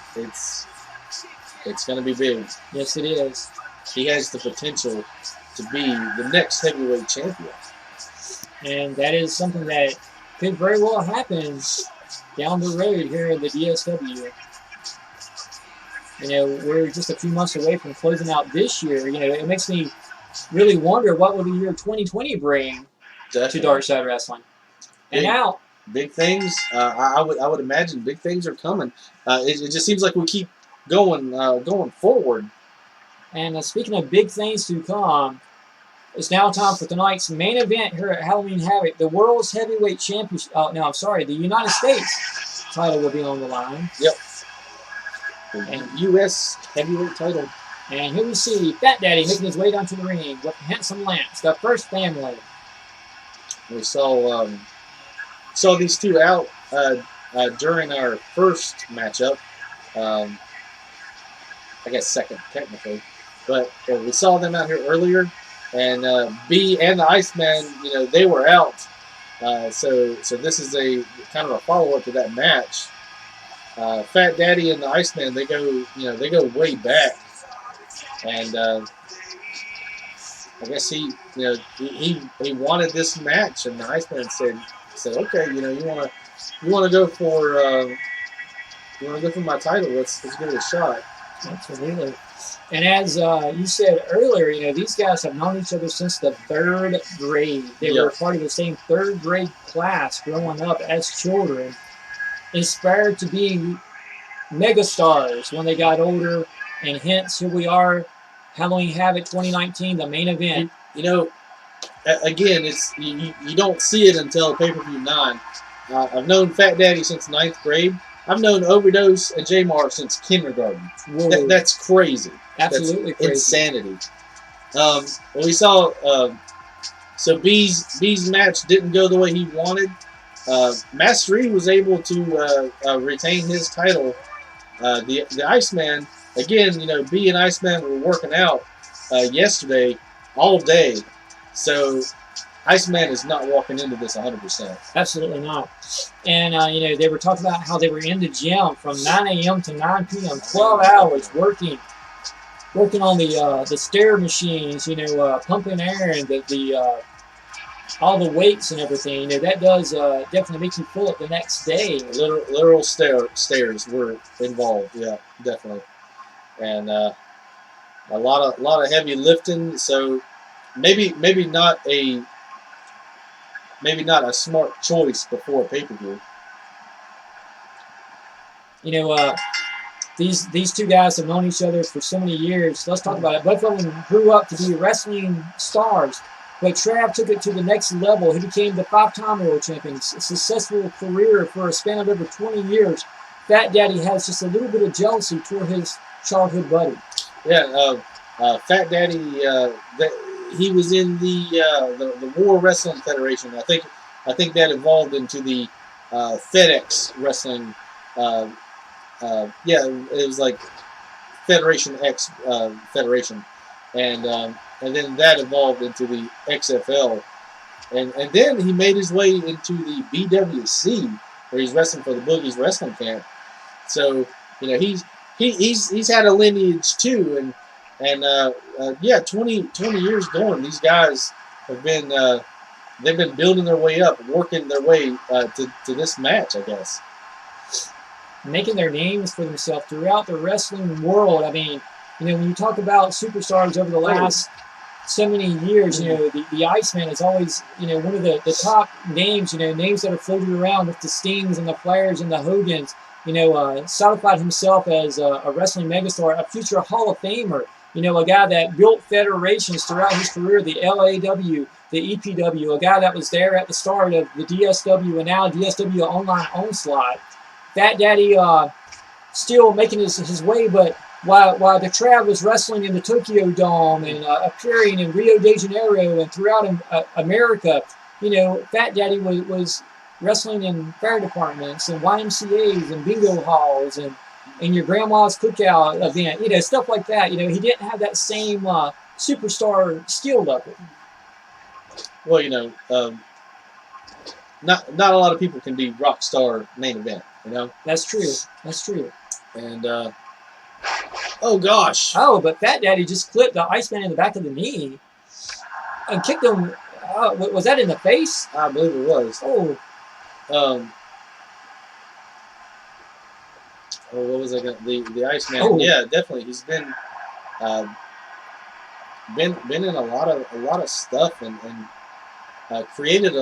going to be big. Yes, it is. He has the potential to be the next heavyweight champion. And that is something that could very well happen down the road here in the DSW. We're just a few months away from closing out this year. It makes me really wonder what will the year 2020 bring to Dark Side Wrestling. And now, big things. I would imagine big things are coming. It just seems like we keep going forward. And speaking of big things to come, it's now time for tonight's main event here at Halloween Havoc. The World's Heavyweight Championship. The United States title will be on the line. Yep. The U.S. Heavyweight title. And here we see Fat Daddy making his way down to the ring with Handsome Lance, the first family. We saw these two out during our first matchup. I guess second, technically. But we saw them out here earlier. And B and the Iceman, they were out. So this is a kind of a follow-up to that match. Fat Daddy and the Iceman, they go way back. And I guess he wanted this match, and the Iceman said, okay, you want to go for my title? Let's give it a shot. Absolutely. And as you said earlier, these guys have known each other since the 3rd grade. They were part of the same 3rd grade class growing up as children, inspired to be megastars when they got older. And hence, here we are, Halloween Havoc 2019, the main event. Again, it's you don't see it until pay-per-view 9. I've known Fat Daddy since 9th grade. I've known Overdose and J-Mar since kindergarten. That's crazy. Absolutely that's crazy. Insanity. We saw so B's match didn't go the way he wanted. Master E was able to retain his title. The Iceman, again, B and Iceman were working out yesterday all day. So Iceman is not walking into this 100%. Absolutely not. And, they were talking about how they were in the gym from 9 a.m. to 9 p.m., 12 hours working on the stair machines, pumping air and the all the weights and everything. That does definitely make you full up the next day. Literal stairs were involved. Yeah, definitely. And a lot of heavy lifting. So maybe not a smart choice before pay-per-view. These two guys have known each other for so many years. Let's talk about it. Both of them grew up to be wrestling stars, but Trav took it to the next level. He became the 5-time world champion. A successful career for a span of over 20 years. Fat Daddy has just a little bit of jealousy toward his childhood buddy. Yeah, Fat Daddy, he was in the War Wrestling Federation. I think that evolved into the FedEx Wrestling. It was like Federation X Federation, and then that evolved into the XFL, and then he made his way into the BWC, where he's wrestling for the Boogie's Wrestling Camp. So he's had a lineage too, and 20 years going. These guys have been they've been building their way up, working their way to this match, I guess. Making their names for themselves throughout the wrestling world. I mean, when you talk about superstars over the last so many years, the Iceman is always, one of the top names, names that are floated around with the Stings and the Flairs and the Hogans, solidified himself as a wrestling megastar, a future Hall of Famer, a guy that built federations throughout his career, the LAW, the EPW, a guy that was there at the start of the DSW and now DSW Online Onslaught. Fat Daddy still making his way, but while the Trav was wrestling in the Tokyo Dome and appearing in Rio de Janeiro and throughout America, Fat Daddy was wrestling in fire departments and YMCAs and bingo halls and your grandma's cookout event, stuff like that. He didn't have that same superstar skill level. Well, not a lot of people can be Rockstar main event. That's true. And oh gosh. Oh, but Fat Daddy just clipped the Iceman in the back of the knee and kicked him. Was that in the face? I believe it was. Oh. What was I going? The Iceman. Oh. Yeah, definitely. He's been in a lot of stuff and created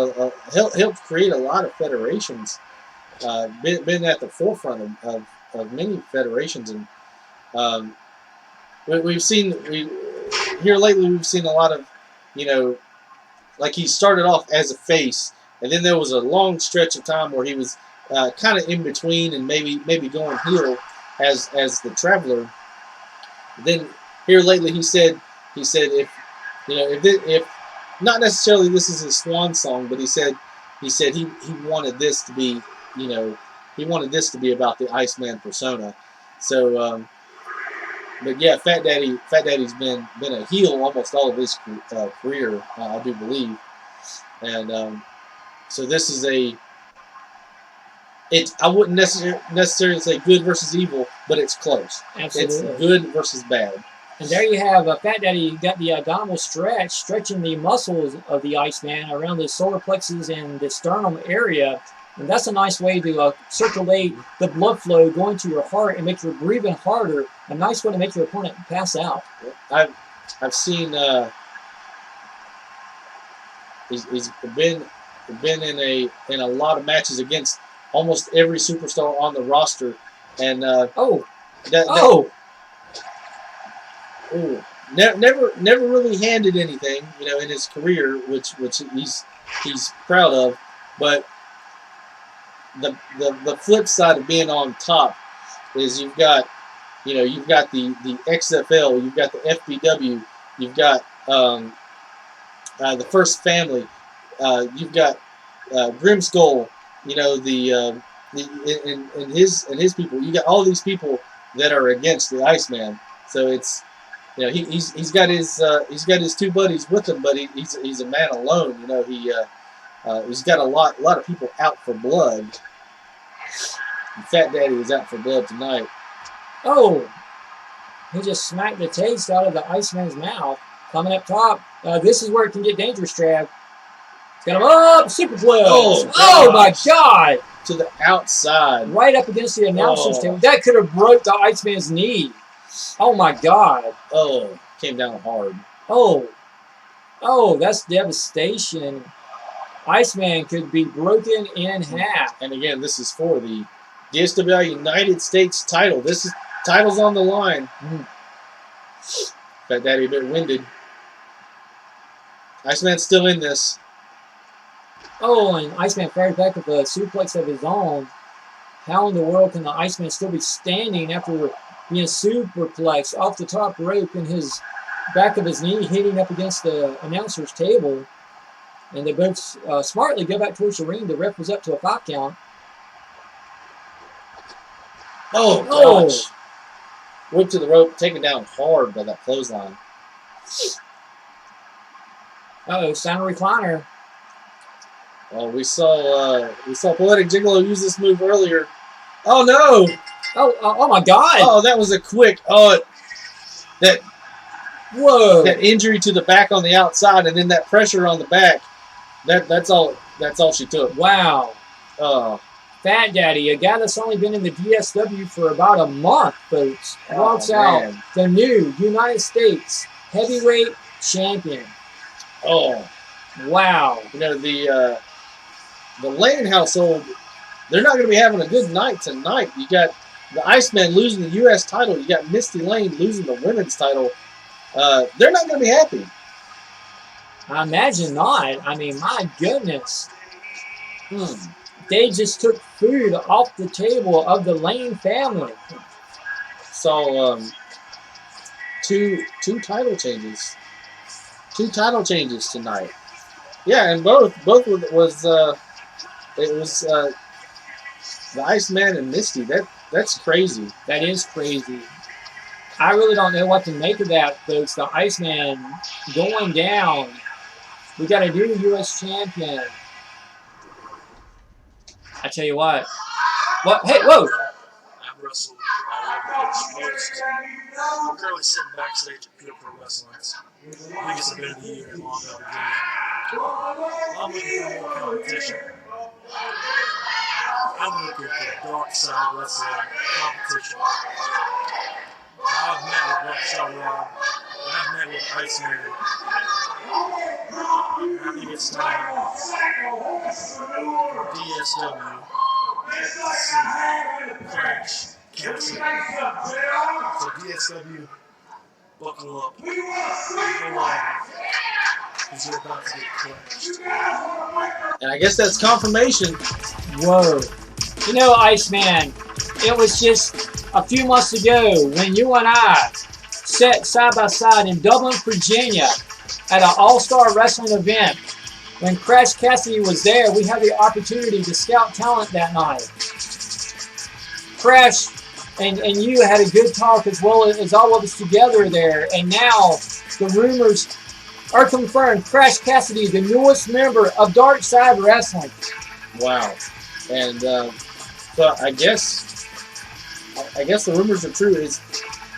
helped create a lot of federations. Been at the forefront of many federations, and we've seen here lately. We've seen a lot of, like he started off as a face, and then there was a long stretch of time where he was kind of in between and maybe going heel as the Traveler. Then here lately, he said if not necessarily this is his swan song, but he said he wanted this to be. He wanted this to be about the Iceman persona. So, but yeah, Fat Daddy's been a heel almost all of his career, I do believe. And so this is I wouldn't necessarily say good versus evil, but it's close. Absolutely. It's good versus bad. And there you have Fat Daddy got the abdominal stretching the muscles of the Iceman around the solar plexus and the sternum area. And that's a nice way to circulate the blood flow going to your heart and make your breathing harder. A nice way to make your opponent pass out. I've seen he's been in a lot of matches against almost every superstar on the roster, and never really handed anything, in his career, which he's proud of, but the flip side of being on top is you've got the XFL, you've got the FBW, you've got the First Family, you've got Grimskull, and his people. You got all these people that are against the Iceman. So it's he's got his two buddies with him, but he's a man alone. He's got a lot of people out for blood. And Fat Daddy is out for blood tonight. Oh, he just smacked the taste out of the Iceman's mouth. Coming up top. This is where it can get dangerous, Trav. It's got him up. Superplex. Oh my God. To the outside. Right up against the announcer's table. That could have broke the Iceman's knee. Oh my God. Oh, came down hard. Oh, that's devastation. Iceman could be broken in half. And again, this is for the DSW United States title. Title's on the line. Fat Daddy a bit winded. Iceman's still in this. Oh, and Iceman fires back with a suplex of his own. How in the world can the Iceman still be standing after being superplexed off the top rope and his back of his knee hitting up against the announcer's table? And they both smartly go back towards the ring. The ref was up to a 5 count. Oh, gosh. Whip to the rope, taken down hard by that clothesline. Sound recliner. We saw Poetic Gigolo use this move earlier. Oh no! Oh my God! Oh, that was a quick. Whoa! That injury to the back on the outside, and then that pressure on the back. That's all she took. Wow. Fat Daddy, a guy that's only been in the DSW for about a month, folks, walks out the new United States heavyweight champion. Oh, wow! The Lane household, they're not going to be having a good night tonight. You got the Iceman losing the U.S. title. You got Misty Lane losing the women's title. They're not going to be happy. I imagine not. I mean, my goodness. They just took food off the table of the Lane family. So, two title changes. 2 title changes tonight. Yeah, and both was the Iceman and Misty. That's crazy. That is crazy. I really don't know what to make of that, folks. The Iceman going down. We got a new U.S. champion. I tell you what. What? Hey, whoa! I've wrestled most. I'm currently sitting backstage at Pure Pro Wrestling. Biggest event of the year in Longville, Virginia. I'm looking for more competition. I'm looking for dark side wrestling competition. I've met with Rockstar Rob. I've met with Iceman. I think it's time for DSW to crash Castle. So DSW, buckle up. Go live. Because you're about to get crashed. And I guess that's confirmation. Whoa. You know, Iceman, it was just a few months ago when you and I sat side by side in Dublin, Virginia at an all-star wrestling event. When Crash Cassidy was there, we had the opportunity to scout talent that night. Crash and you had a good talk as well as all of us together there. And now the rumors are confirmed. Crash Cassidy is the newest member of Dark Side Wrestling. Wow. And so I guess the rumors are true.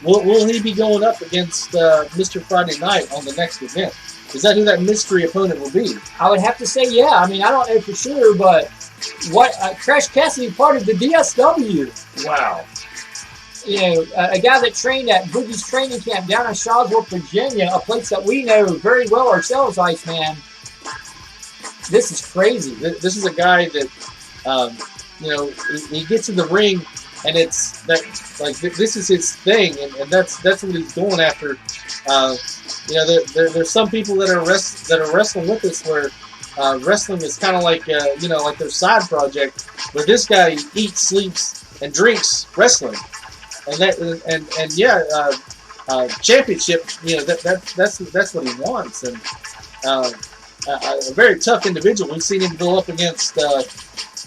Will he be going up against Mr. Friday Night on the next event? Is that who that mystery opponent will be? I would have to say, yeah. I mean, I don't know for sure, but what Crash Cassidy, part of the DSW. Wow. You know, a guy that trained at Boogie's training camp down in Charlottesville, Virginia, a place that we know very well ourselves, Iceman. This is crazy. This is a guy that, you know, he gets in the ring, and it's that like this is his thing, and that's what he's going after. You know, there's some people that are wrestling with us where wrestling is kind of like you know, like their side project. But this guy eats, sleeps, and drinks wrestling, and yeah, championship. You know, that's what he wants, and a very tough individual. We've seen him go up against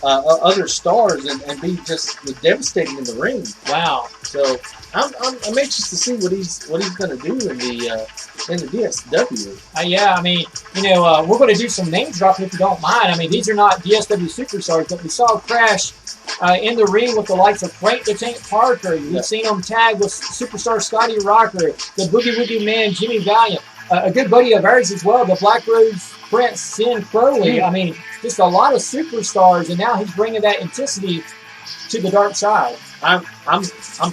other stars and be just devastating in the ring. Wow. So I'm anxious to see what he's going to do in the DSW. Yeah, I mean, you know, we're going to do some name dropping if you don't mind. I mean, these are not DSW superstars, but we saw Crash in the ring with the likes of Frank the Tank Parker. We've seen him tag with superstar Scotty Rocker, the Boogie Woogie Man Jimmy Valiant, a good buddy of ours as well, the Black Rose Prince Sin Crowley. I mean, just a lot of superstars, and now he's bringing that intensity to the dark side. I'm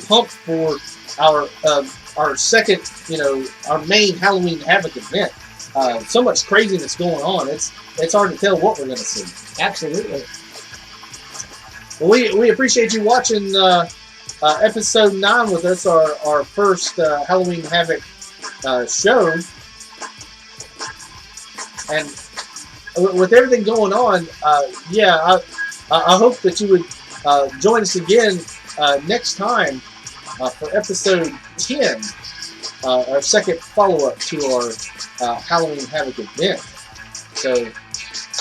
pumped for our second, you know, our main Halloween Havoc event. So much craziness going on. It's hard to tell what we're going to see. Absolutely. Well, we appreciate you watching episode 9 with us, our first Halloween Havoc show. And with everything going on, yeah, I hope that you would join us again next time for episode 10, our second follow-up to our Halloween Havoc event. So,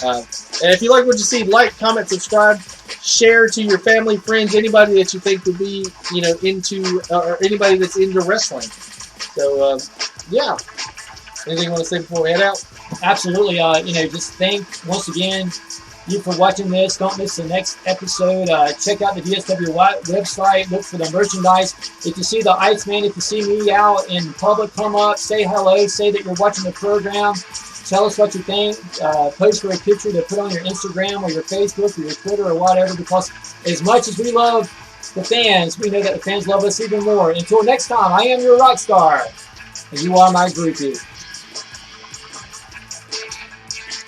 and if you like what you see, like, comment, subscribe, share to your family, friends, anybody that you think would be, you know, into, or anybody that's into wrestling. So, yeah. Anything you want to say before we head out? Absolutely. You know, just thank once again you for watching this. Don't miss the next episode. Check out the DSW website. Look for the merchandise. If you see the Iceman, if you see me out in public, come up, say hello, say that you're watching the program. Tell us what you think. Post for a picture to put on your Instagram or your Facebook or your Twitter or whatever, because as much as we love the fans, we know that the fans love us even more. Until next time, I am your Rockstar, and you are my groupie.